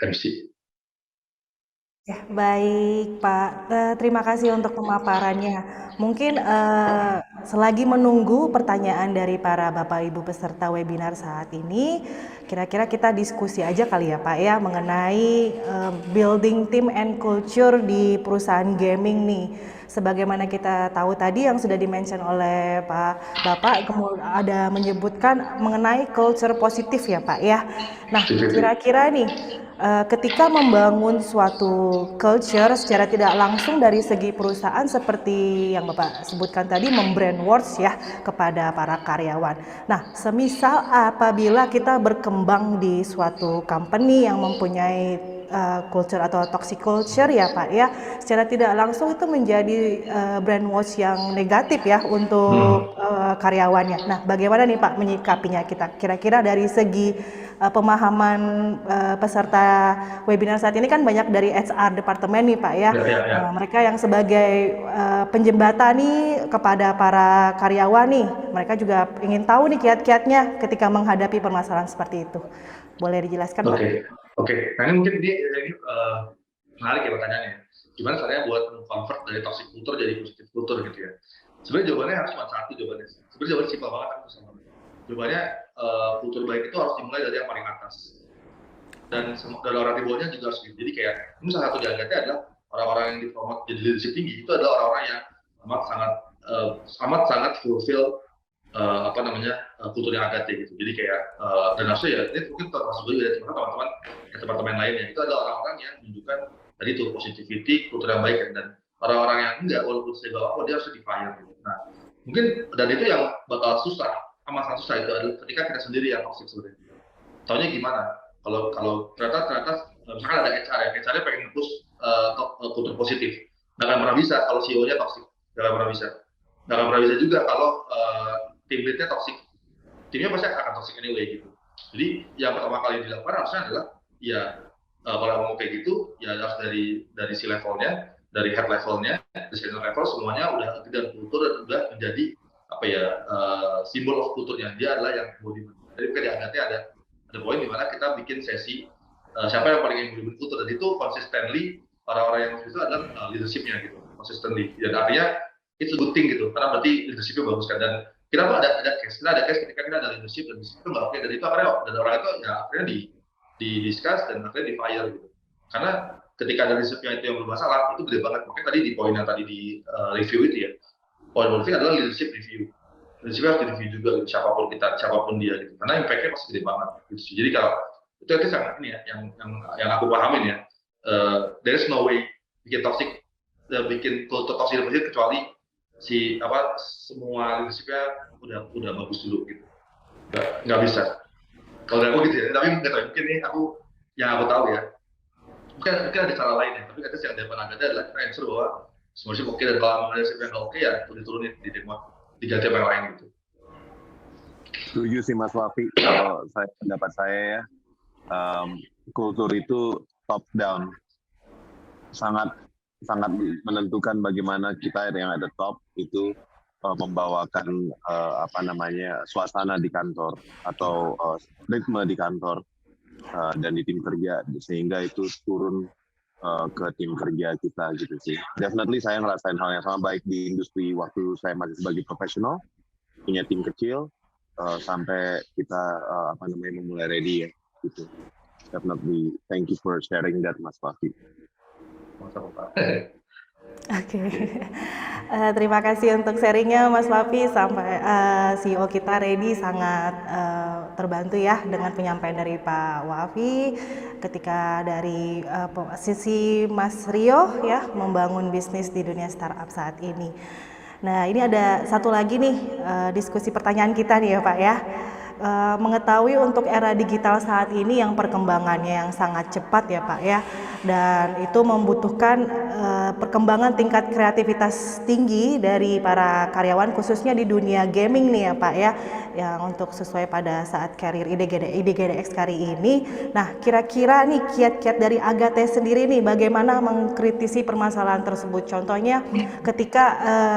MC. Ya, baik Pak. Terima kasih untuk pemaparannya. Mungkin selagi menunggu pertanyaan dari para Bapak Ibu peserta webinar saat ini, kira-kira kita diskusi aja kali ya Pak ya mengenai building team and culture di perusahaan gaming nih. Sebagaimana kita tahu tadi yang sudah dimention oleh Pak Bapak, kemudian ada menyebutkan mengenai culture positif ya Pak ya. Nah, kira-kira nih ketika membangun suatu culture secara tidak langsung dari segi perusahaan seperti yang Bapak sebutkan tadi, membrainwash ya kepada para karyawan. Nah, semisal apabila kita berkembang di suatu company yang mempunyai culture atau toxic culture ya Pak ya, secara tidak langsung itu menjadi brainwash yang negatif ya untuk karyawannya. Nah, bagaimana nih Pak menyikapinya kita? Kira-kira dari segi pemahaman peserta webinar saat ini kan banyak dari HR departemen nih Pak ya. Mereka yang sebagai penjembatan nih kepada para karyawan nih, mereka juga ingin tahu nih kiat-kiatnya ketika menghadapi permasalahan seperti itu. Boleh dijelaskan Pak? Oke. Nah ini mungkin ini menarik ya pertanyaannya. Gimana caranya buat convert dari toxic culture jadi positive culture gitu ya? Sebenarnya jawabannya harus cuma satu jawabannya. Sebenarnya jawabannya simpel banget kan sama. Jawabannya kultur baik itu harus dimulai dari yang paling atas. Dan dari orang di bawahnya juga harus gitu. Jadi kayak ini salah satu jagatnya adalah orang-orang yang dipromot jadi leadership tinggi itu adalah orang-orang yang amat sangat fulfill kultur yang agate gitu. Jadi kayak dan harusnya ya ini mungkin termasuk juga dari teman-teman departemen lainnya, itu adalah orang-orang yang menunjukkan tadi tuh positivity, kultur yang baik, dan orang-orang yang enggak walaupun saya bawa dia harus di fire gitu. Nah mungkin dan itu yang bakal susah, amat sangat susah itu adalah ketika kita sendiri yang toxic sebenarnya. Tahunya gimana? Kalau ternyata misalkan ada HR ya, HR-nya pengen nge-push kultur positif, nggak akan pernah bisa kalau CEO-nya toxic, nggak akan pernah bisa juga kalau tim lead-nya toxic, timnya pasti akan toxic anyway gitu. Jadi yang pertama kali dilakukan harusnya adalah ya kalau mau kayak gitu ya harus dari si levelnya, dari head levelnya, dari senior level semuanya udah dan kultur dan udah menjadi simbol of kulturnya. Dia adalah yang embodiment. Jadi di agatnya ada poin di mana kita bikin sesi siapa yang paling embodiment kultur, dan itu consistently orang-orang yang itu adalah leadership-nya gitu, consistently. Dan artinya it's a good thing gitu, karena berarti leadership-nya bagus kan. Dan kita tuh ada case ketika kita ada leadership dan itu nggak oke, dan itu akhirnya dan orang itu ya akhirnya di discuss dan akhirnya di fire gitu. Karena ketika ada leadership-nya itu yang bermasalah, itu gede banget. Makanya tadi di poin yang tadi di review itu ya, poin penting adalah leadership review. Leadership harus di review juga gitu, siapapun dia gitu. Karena impact-nya pasti gede banget gitu. Jadi kalau itu sangat ini ya, yang aku pahamin ya, there is no way bikin toxic, bikin kultur toxic kecuali semua leadership-nya udah bagus dulu gitu. Nggak bisa. Kalau dari aku gitu ya, tapi nggak tahu, mungkin ini yang aku tahu ya. Mungkin ada cara lain ya, tapi katanya yang depan ada adalah kita ensure bahwa semua leadership oke, dan kalau leadership yang nggak oke ya diturunin diganti yang lain gitu. Setuju sih Mas Wafi, kalau pendapat saya ya, kultur itu top down, sangat menentukan bagaimana kita yang ada top itu membawakan suasana di kantor atau ritme di kantor dan di tim kerja, sehingga itu turun ke tim kerja kita gitu sih. Definitely saya ngerasain hal yang sama, baik di industri waktu saya masih sebagai profesional, punya tim kecil, sampai kita memulai ready ya gitu. Definitely, thank you for sharing that Mas Wafi. Oke. Terima kasih untuk sharingnya Mas Wafi. Sampai CEO kita Ready sangat terbantu ya dengan penyampaian dari Pak Wafi ketika dari sisi Mas Rio ya membangun bisnis di dunia startup saat ini. Nah, ini ada satu lagi nih diskusi pertanyaan kita nih ya Pak ya. Mengetahui untuk era digital saat ini yang perkembangannya yang sangat cepat ya Pak ya, dan itu membutuhkan perkembangan tingkat kreativitas tinggi dari para karyawan khususnya di dunia gaming nih ya Pak ya, yang untuk sesuai pada saat karir IDGDX kali ini. Nah, kira-kira nih kiat-kiat dari Agate sendiri nih bagaimana mengkritisi permasalahan tersebut, contohnya ketika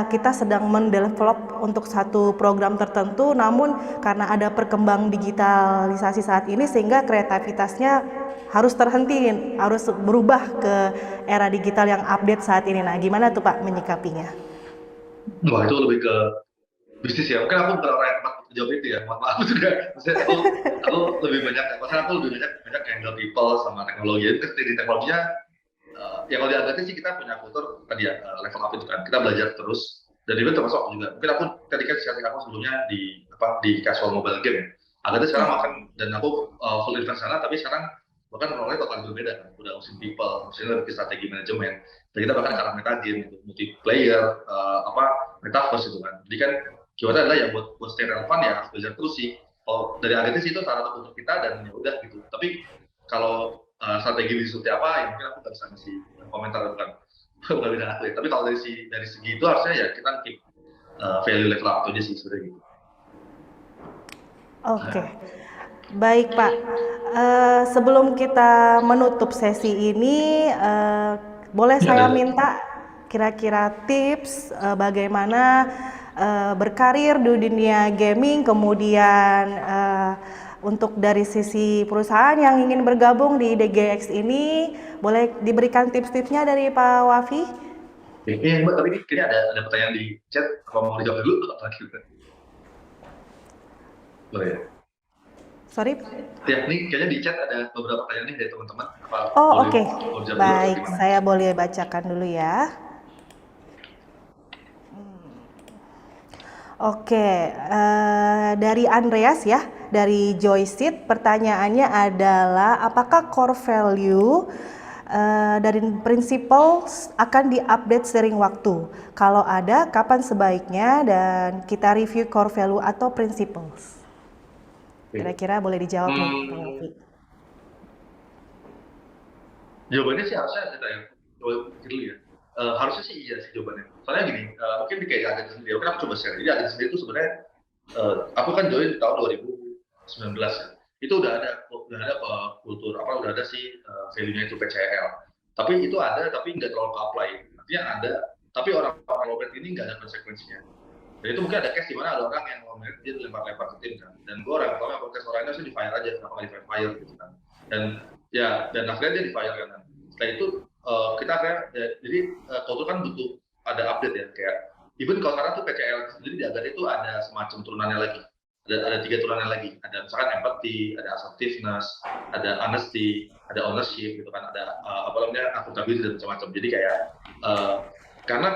kita sedang mendevelop untuk satu program tertentu namun karena ada perkembang digitalisasi saat ini sehingga kreativitasnya harus terhenti, harus berubah ke era digital yang update saat ini. Nah, gimana tuh Pak menyikapinya? Wah, itu lebih ke bisnis ya. Mungkin aku bukan orang yang tepat untuk jawab itu ya. Mohon maaf juga. Maksudnya aku lebih banyak, maksudnya aku lebih banyak handle people sama teknologi. Jadi di teknologinya, ya kalau di Agate sih kita punya kultur tadi ya, level up itu kan. Kita belajar terus. Dan itu termasuk aku juga. Mungkin aku tadi kan sharing aku sebelumnya di casual mobile game ya. Agate sekarang makan, dan aku full invest sana, tapi sekarang bahkan rolnya bakal berbeda kan. Udah ngurusin people, ngurusin lebih strategi manajemen. Dan kita bahkan karena meta game gitu, multiplayer, metaverse itu kan. Jadi kan keywordnya adalah ya buat stay relevan ya harus belajar terus sih. Kalau dari Agate sih itu salah satu untuk kita dan ya udah gitu. Tapi kalau strategi bisnis seperti apa, ya mungkin aku nggak bisa ngasih komentar, bukan bidang aku ya. Tapi kalau dari segi itu harusnya ya kita keep value level up aja sih sebenarnya gitu. Oke. Baik Pak, sebelum kita menutup sesi ini, boleh saya minta kira-kira tips bagaimana berkarir di dunia gaming, kemudian untuk dari sisi perusahaan yang ingin bergabung di IDGX ini, boleh diberikan tips-tipsnya dari Pak Wafi? Iya Mbak, tapi ini kayaknya ada pertanyaan di chat, apa mau dijawab dulu? Boleh ya? Sorry? Ya, ini kayaknya di chat ada beberapa pertanyaan nih dari teman-teman. Oh oke, baik, saya boleh bacakan dulu ya. Oke, dari Andreas ya, dari Joyseed, pertanyaannya adalah apakah core value dari principles akan diupdate sering waktu? Kalau ada, kapan sebaiknya? Dan kita review core value atau principles. Kira-kira boleh dijawab nih, Pak Wafi. Jawabannya sih harusnya kita yang dulu ya. Harusnya sih iya sih jawabannya. Soalnya gini, mungkin di kayak Agate sendiri, mungkin aku coba share. Jadi Agate sendiri itu sebenarnya, aku kan join di tahun 2019 ya. Itu udah ada kultur udah ada sih value-nya itu PCL. Tapi itu ada, tapi nggak terlalu apply. Artinya ada, tapi orang-orang lowbat ini nggak ada konsekuensinya. Dan itu mungkin ada case di mana ada orang yang ngomongin dia dilempar-lempar ke tim kan. Dan gue orang kalau podcast orang itu di fire aja, kenapa di fire gitu kan. Dan akhirnya dia di fire kan. Setelah itu kita akhirnya jadi kultur kan butuh ada update ya, kayak even kalau sekarang tuh PCL sendiri di Agate itu ada semacam turunannya lagi. Ada 3 turunannya lagi. Ada misalkan empathy, ada assertiveness, ada honesty, ada ownership gitu kan, ada accountability dan macam-macam. Jadi kayak karena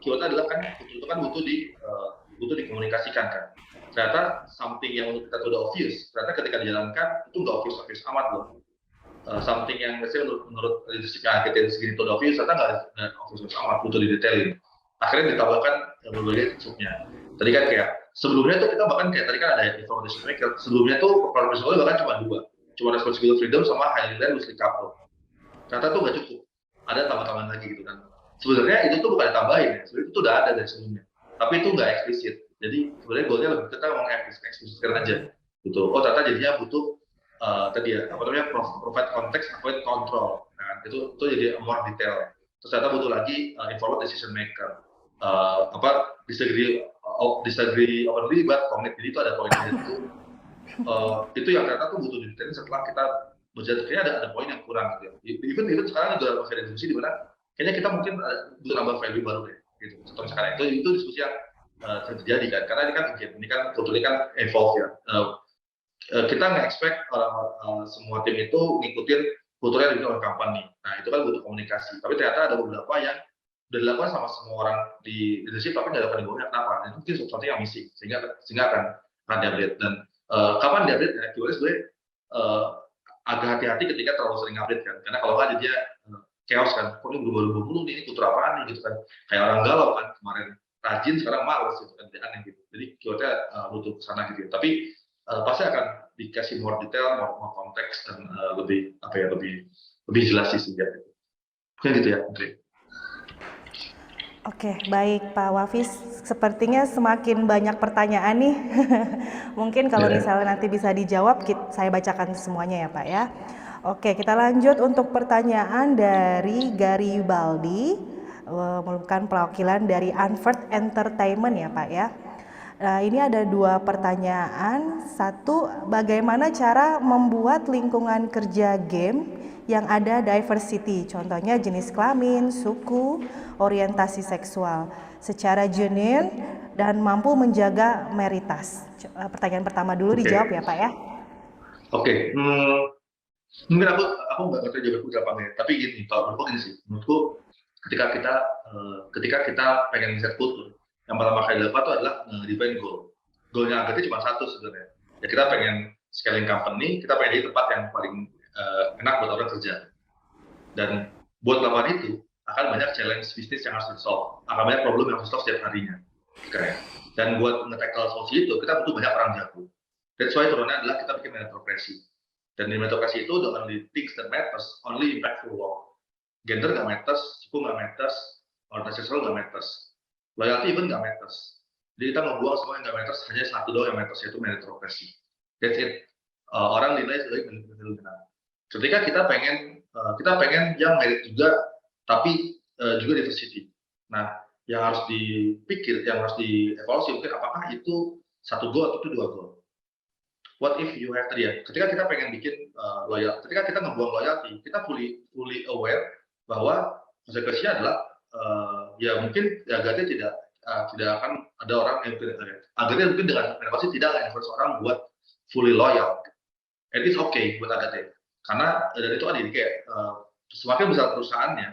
keywordnya adalah kan itu kan butuh dikomunikasikan kan. Ternyata something yang menurut kita udah obvious, ternyata ketika dijalankan itu nggak obvious amat loh. Something yang misalnya menurut leadership Agate segini itu udah obvious, ternyata nggak obvious amat, butuh didetailin. Akhirnya ditambahkan berbagai subnya. Tadi kan kayak sebelumnya tuh kita bahkan kayak tadi kan ada information maker. Sebelumnya tuh core principle bahkan cuma 2, cuma responsibility freedom sama highly loosely coupled. Ternyata tuh nggak cukup, ada tambah-tambahan lagi gitu kan. Sebenarnya itu tuh bukan ditambahin ya, sebenarnya itu udah ada dari sebelumnya. Tapi itu nggak eksplisit. Jadi sebenarnya goalnya lebih kita mau eksplisitkan aja. Gitu. Oh ternyata jadinya butuh tadi ya provide context, avoid control. Nah, itu jadi more detail. Terus ternyata butuh lagi informed decision maker. Disagree openly but commit. Jadi itu ada poinnya itu. Itu yang ternyata tuh butuh detail setelah kita berjalan, kayaknya ada poin yang kurang gitu ya. Even sekarang juga masih ada diskusi di mana kayaknya kita mungkin butuh nambah value baru deh gitu. Contoh misalkan itu diskusi yang terjadi kan, karena ini kan kulturnya kan evolve ya. Kita nggak expect semua tim itu ngikutin kulturnya di oleh company. Nah itu kan butuh komunikasi. Tapi ternyata ada beberapa yang udah dilakukan sama semua orang di leadership tapi nggak dapat dibawanya, kenapa? Itu mungkin sesuatu yang missing sehingga akan diupdate. Dan kapan diupdate ya? Keyword gue agak hati-hati ketika terlalu sering update kan, karena kalau nggak dia chaos kan, kok ini berubah-ubah mulu nih, ini kultur apaan nih gitu kan, kayak orang galau kan, kemarin rajin sekarang malas gitu kan, aneh gitu. Jadi keywordnya butuh kesana gitu. Tapi pasti akan dikasih more detail, more konteks dan lebih jelas sih sejak itu. Mungkin gitu ya, Andre. Oke, baik Pak Wafis. Sepertinya semakin banyak pertanyaan nih. Mungkin kalau misalnya nanti bisa dijawab, saya bacakan semuanya ya Pak ya. Oke, kita lanjut untuk pertanyaan dari Garibaldi, merupakan perwakilan dari Unfert Entertainment ya Pak ya. Nah, ini ada 2 pertanyaan. Satu, bagaimana cara membuat lingkungan kerja game yang ada diversity, contohnya jenis kelamin, suku, orientasi seksual, secara genuine dan mampu menjaga meritas. Pertanyaan pertama dulu dijawab ya Pak ya. Oke, mungkin aku nggak ngerti jawabku apa enggak, tapi gini, kalau menurutku gini sih, menurutku ketika kita pengen set kultur, yang pertama kali dilakukan itu adalah define goal. Goalnya Agate cuma satu sebenarnya. Ya kita pengen scaling company, kita pengen di tempat yang paling enak buat orang kerja. Dan buat lawan itu akan banyak challenge bisnis yang harus di-solve, akan banyak problem yang harus di-solve setiap harinya. Keren. Dan buat nge-tackle solusi itu kita butuh banyak orang jago. That's why turunnya adalah kita bikin meritokrasi. Dan di meritokrasi itu the only things that matters, only impactful work. Gender nggak matters, suku nggak matters, orientasi seksual nggak matters, loyalty even nggak matters. Jadi kita ngebuang semua yang nggak matters, hanya satu doang yang matters, yaitu meritokrasi. That's it. Orang nilai sebagai benar. Ketika kita pengen yang merit juga, tapi juga diversity. Nah, yang harus dipikir, yang harus dievaluasi mungkin apakah itu satu goal atau itu 2 goal. What if you have tadi ya? Ketika kita pengen bikin loyal, ketika kita ngebuang loyalty, kita fully aware bahwa konsekuensinya adalah ya mungkin Agate tidak akan ada orang yang Agate mungkin dengan inovasi tidak akan influence orang buat fully loyal. And it's okay buat Agate. Karena dan itu ada kayak semakin besar perusahaannya,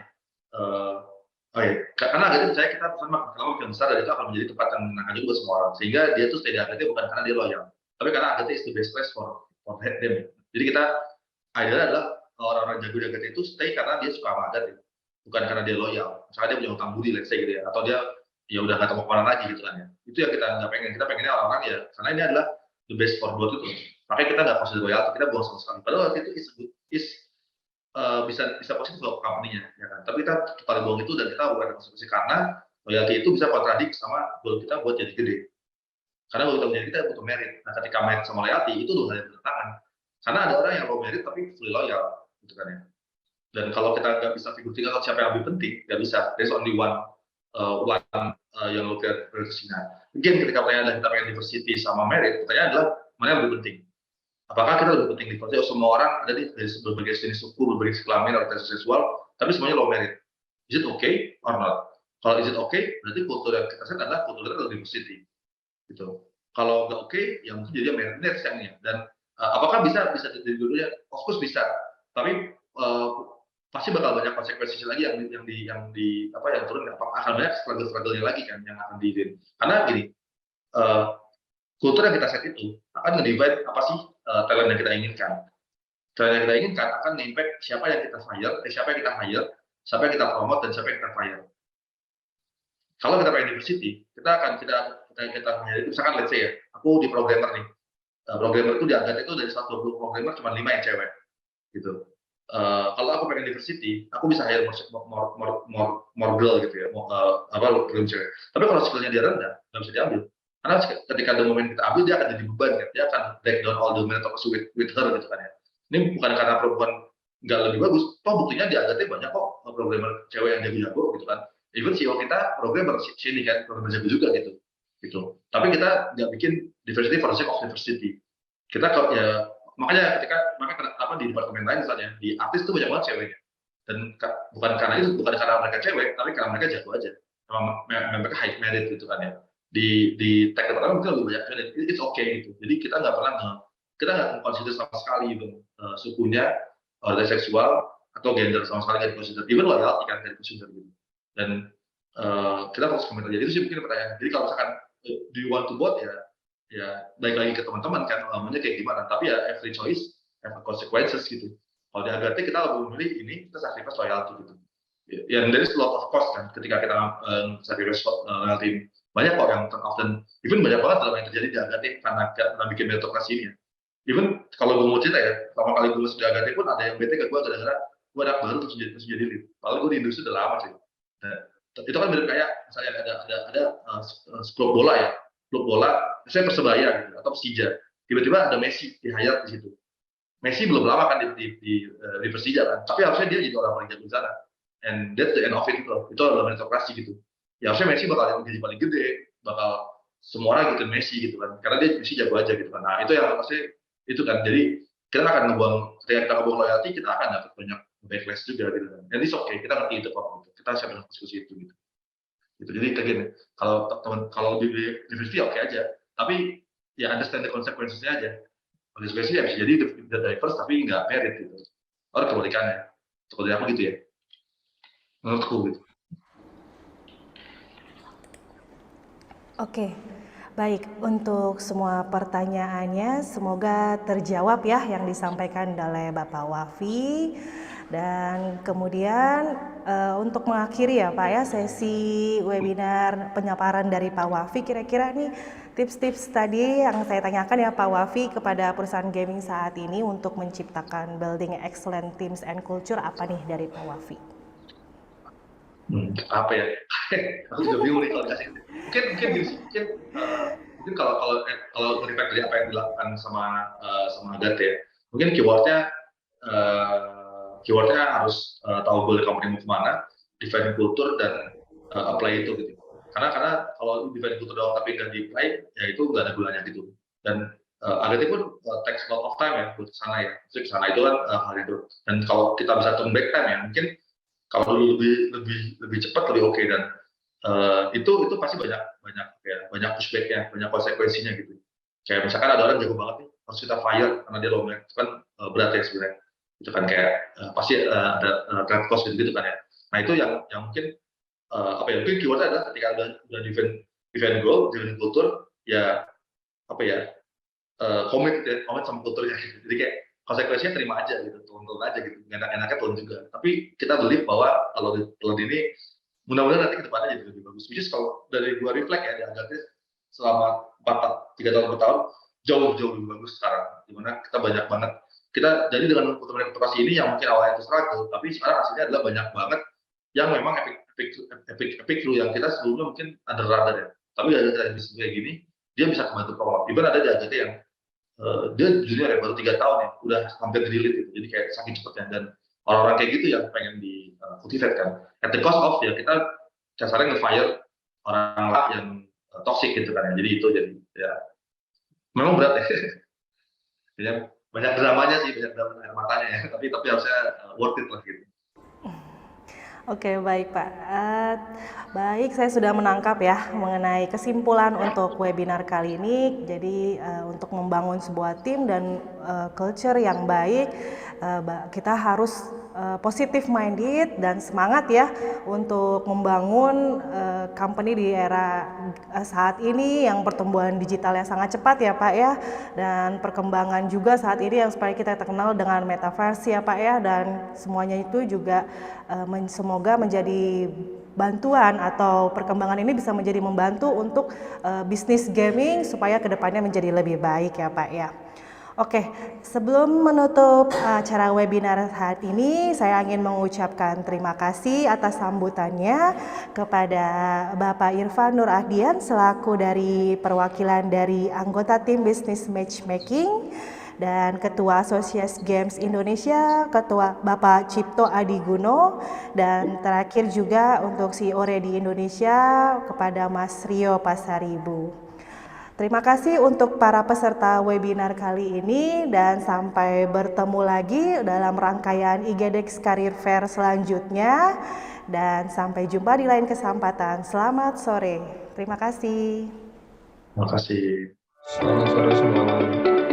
karena Agate percaya kita perusahaan makin besar dan itu akan menjadi tempat yang menyenangkan juga buat semua orang. Sehingga dia tuh stay di Agate bukan karena dia loyal, tapi karena Agate is the best place for them. Jadi kita idealnya adalah orang-orang jago di Agate itu stay karena dia suka sama Agate, bukan karena dia loyal. Misalnya dia punya utang budi, let's say gitu ya, atau dia ya udah nggak tahu kemana lagi gitu kan ya. Itu yang kita nggak pengen. Kita pengennya orang-orang ya karena ini adalah the best for both itu. Makanya kita nggak consider loyalty, kita buang sama sekali. Padahal waktu itu bisa positif buat company-nya, ya kan. Tapi kita paling buang itu dan kita bukan konsekuensi karena loyalty itu bisa kontradik sama goal kita buat jadi gede. Karena goal kita menjadi kita butuh merit. Nah, ketika merit sama loyalty itu 2 hal yang bertentangan. Karena ada orang yang low merit tapi fully loyal, gitu kan ya. Dan kalau kita nggak bisa figur tiga atau siapa yang lebih penting, nggak bisa. There's only one yang lo lihat prioritasnya. Again, ketika pertanyaan adalah kita pengen diversity sama merit, pertanyaan adalah mana yang lebih penting? Apakah kita lebih penting diversity? Semua orang ada dari berbagai jenis suku, berbagai kelamin, orientasi seksual, tapi semuanya low merit. Is it okay or not? Kalau is it okay, berarti kultur yang kita set adalah kultur kita diversity. Gitu. Kalau nggak oke, ya mungkin jadi merit yang dan apakah bisa jadi dulunya? Of course bisa, tapi pasti bakal banyak konsekuensi lagi yang turun, akan banyak struggle-nya lagi kan yang akan diirin. Karena gini, kultur yang kita set itu akan nge-divide apa sih talent yang kita inginkan. Talent yang kita inginkan akan nge-impact siapa yang kita hire, siapa yang kita promote dan siapa yang kita fire. Kalau kita pengen diversity, kita hire, misalkan let's say ya, aku di programmer nih, programmer itu diangkat itu dari 120 programmer cuma 5 yang cewek, gitu. Kalau aku pengen diversity, aku bisa hire more girl gitu ya, belum cewek. Tapi kalau skillnya dia rendah, nggak bisa diambil. Karena ketika ada momen kita ambil, dia akan jadi beban kan, dia akan break down all the meritocracy with her gitu kan ya. Ini bukan karena perempuan nggak lebih bagus, toh buktinya diangkatnya banyak kok programmer cewek yang jago-jago gitu kan. Even CEO kita programmer sini kan, programmer jago juga gitu. Tapi kita nggak bikin diversity for the sake of diversity. Kita ya makanya kenapa di departemen lain misalnya di artis itu banyak banget ceweknya, dan bukan karena mereka cewek, tapi karena mereka jago aja, mereka high merit gitu kan ya. Di tech department mungkin lebih banyak merit, it's okay gitu. Jadi kita nggak consider sama sekali sukunya, orientasi seksual atau gender sama sekali nggak consider, even loyalty kan nggak consider gitu. Dan kita harus komentar aja. Itu sih mungkin pertanyaan. Jadi kalau misalkan do you want to vote ya balik lagi ke teman-teman kan maunya kayak gimana. Tapi ya every choice have consequences gitu. Kalau di Agate kita lebih memilih ini, kita sacrifice loyalty gitu. Ya, there is a lot of cost kan ketika kita sacrifice loyalty. Banyak kok yang turn off dan even banyak banget dalam yang terjadi di Agate karena bikin meritokrasi ini ya. Even kalau gue mau cerita ya, pertama kali gue masuk di Agate pun ada yang bete ke gue gara-gara gue anak baru terus jadi lead. Padahal gue di industri udah lama sih. Nah, itu kan mirip kayak misalnya ada klub bola ya, klub bola, misalnya Persebaya gitu, atau Persija. Tiba-tiba ada Messi di hire di situ. Messi belum lama kan di Persija kan, tapi harusnya dia jadi orang paling jago di sana. And that's the end of it gitu. Itu adalah meritokrasi gitu. Ya harusnya Messi bakal yang gaji paling gede, bakal semua orang gitu Messi gitu kan, karena dia Messi jago aja gitu kan. Nah itu yang pasti itu kan. Jadi kita akan ngebuang, ketika kita ngebuang loyalty, kita akan dapat banyak backlash juga gitu kan. And it's okay, kita ngerti itu kok. Gitu. Kita siap dengan diskusi itu gitu. Jadi kayak gini, kalau di review oke aja, tapi ya understand the consequences-nya aja. Konsekuensinya ya bisa jadi diverse tapi nggak merit gitu. Atau kebalikannya. Seperti apa gitu ya? Menurutku gitu. Oke, baik. Untuk semua pertanyaannya semoga terjawab ya yang disampaikan oleh Bapak Wafi. Dan kemudian untuk mengakhiri ya Pak ya sesi webinar penyaparan dari Pak Wafi, kira-kira nih tips-tips tadi yang saya tanyakan ya Pak Wafi kepada perusahaan gaming saat ini untuk menciptakan building excellent teams and culture, apa nih dari Pak Wafi? Apa ya? Aku juga bingung nih kalau dikasih. Mungkin kalau reflect dari apa yang dilakukan sama Agate ya, mungkin keywordnya harus tahu goal company mau kemana, define culture dan apply itu gitu. Karena kalau define culture doang tapi nggak di-apply, ya itu nggak ada gunanya gitu. Dan Agate pun takes a lot of time ya buat kesana ya. Ke sana itu kan hal itu. Dan kalau kita bisa turn back time ya, mungkin kalau lebih cepat lebih oke. Dan itu pasti banyak pushbacknya, banyak konsekuensinya gitu. Kayak misalkan ada orang jago banget nih, harus kita fire karena dia low itu kan berat ya sebenarnya. Itu kan kayak pasti ada trade cost gitu kan ya. Nah itu yang mungkin mungkin keywordnya adalah ketika udah define goal, define culture, ya komit sama kulturnya gitu. Jadi kayak konsekuensinya terima aja gitu, turun aja gitu, enak-enaknya turun juga. Tapi kita believe bahwa kalau turun ini mudah-mudahan nanti ke depannya jadi lebih bagus. Which is kalau dari gua reflect ya, di Agate selama 3 tahun per tahun jauh lebih bagus sekarang. Dimana kita banyak banget, kita jadi dengan kulturasi ini yang mungkin awalnya itu struggle, tapi sekarang hasilnya adalah banyak banget yang memang epic flu yang kita sebelumnya mungkin under radar ya. Tapi ada bisnis kayak gini, dia bisa membantu promote. Even ada di Agate yang dia junior ya, baru 3 tahun ya, udah hampir di lead gitu. Jadi kayak saking cepatnya, dan orang-orang kayak gitu yang pengen di cultivate kan. At the cost of ya kita dasarnya nge-fire orang yang toxic gitu kan ya. Jadi itu jadi ya memang berat ya. Jadi banyak dramanya sih, banyak drama air matanya ya. Tapi harusnya worth it lah gitu. Oke, baik Pak. Baik, saya sudah menangkap ya mengenai kesimpulan untuk webinar kali ini. Jadi untuk membangun sebuah tim dan culture yang baik, kita harus positive minded dan semangat ya untuk membangun company di era saat ini yang pertumbuhan digitalnya sangat cepat ya Pak ya, dan perkembangan juga saat ini yang supaya kita terkenal dengan metaverse ya Pak ya, dan semuanya itu juga semoga menjadi bantuan atau perkembangan ini bisa menjadi membantu untuk bisnis gaming supaya kedepannya menjadi lebih baik ya Pak ya. Oke, sebelum menutup acara webinar saat ini, saya ingin mengucapkan terima kasih atas sambutannya kepada Bapak Irfan Nur Ahdian selaku dari perwakilan dari anggota tim Business Matchmaking, dan Ketua Asosiasi Games Indonesia, Ketua Bapak Cipto Adiguno, dan terakhir juga untuk CEO Ready Indonesia kepada Mas Rio Pasaribu. Terima kasih untuk para peserta webinar kali ini, dan sampai bertemu lagi dalam rangkaian IGDX Career Fair selanjutnya, dan sampai jumpa di lain kesempatan. Selamat sore. Terima kasih. Terima kasih. Selamat sore semua.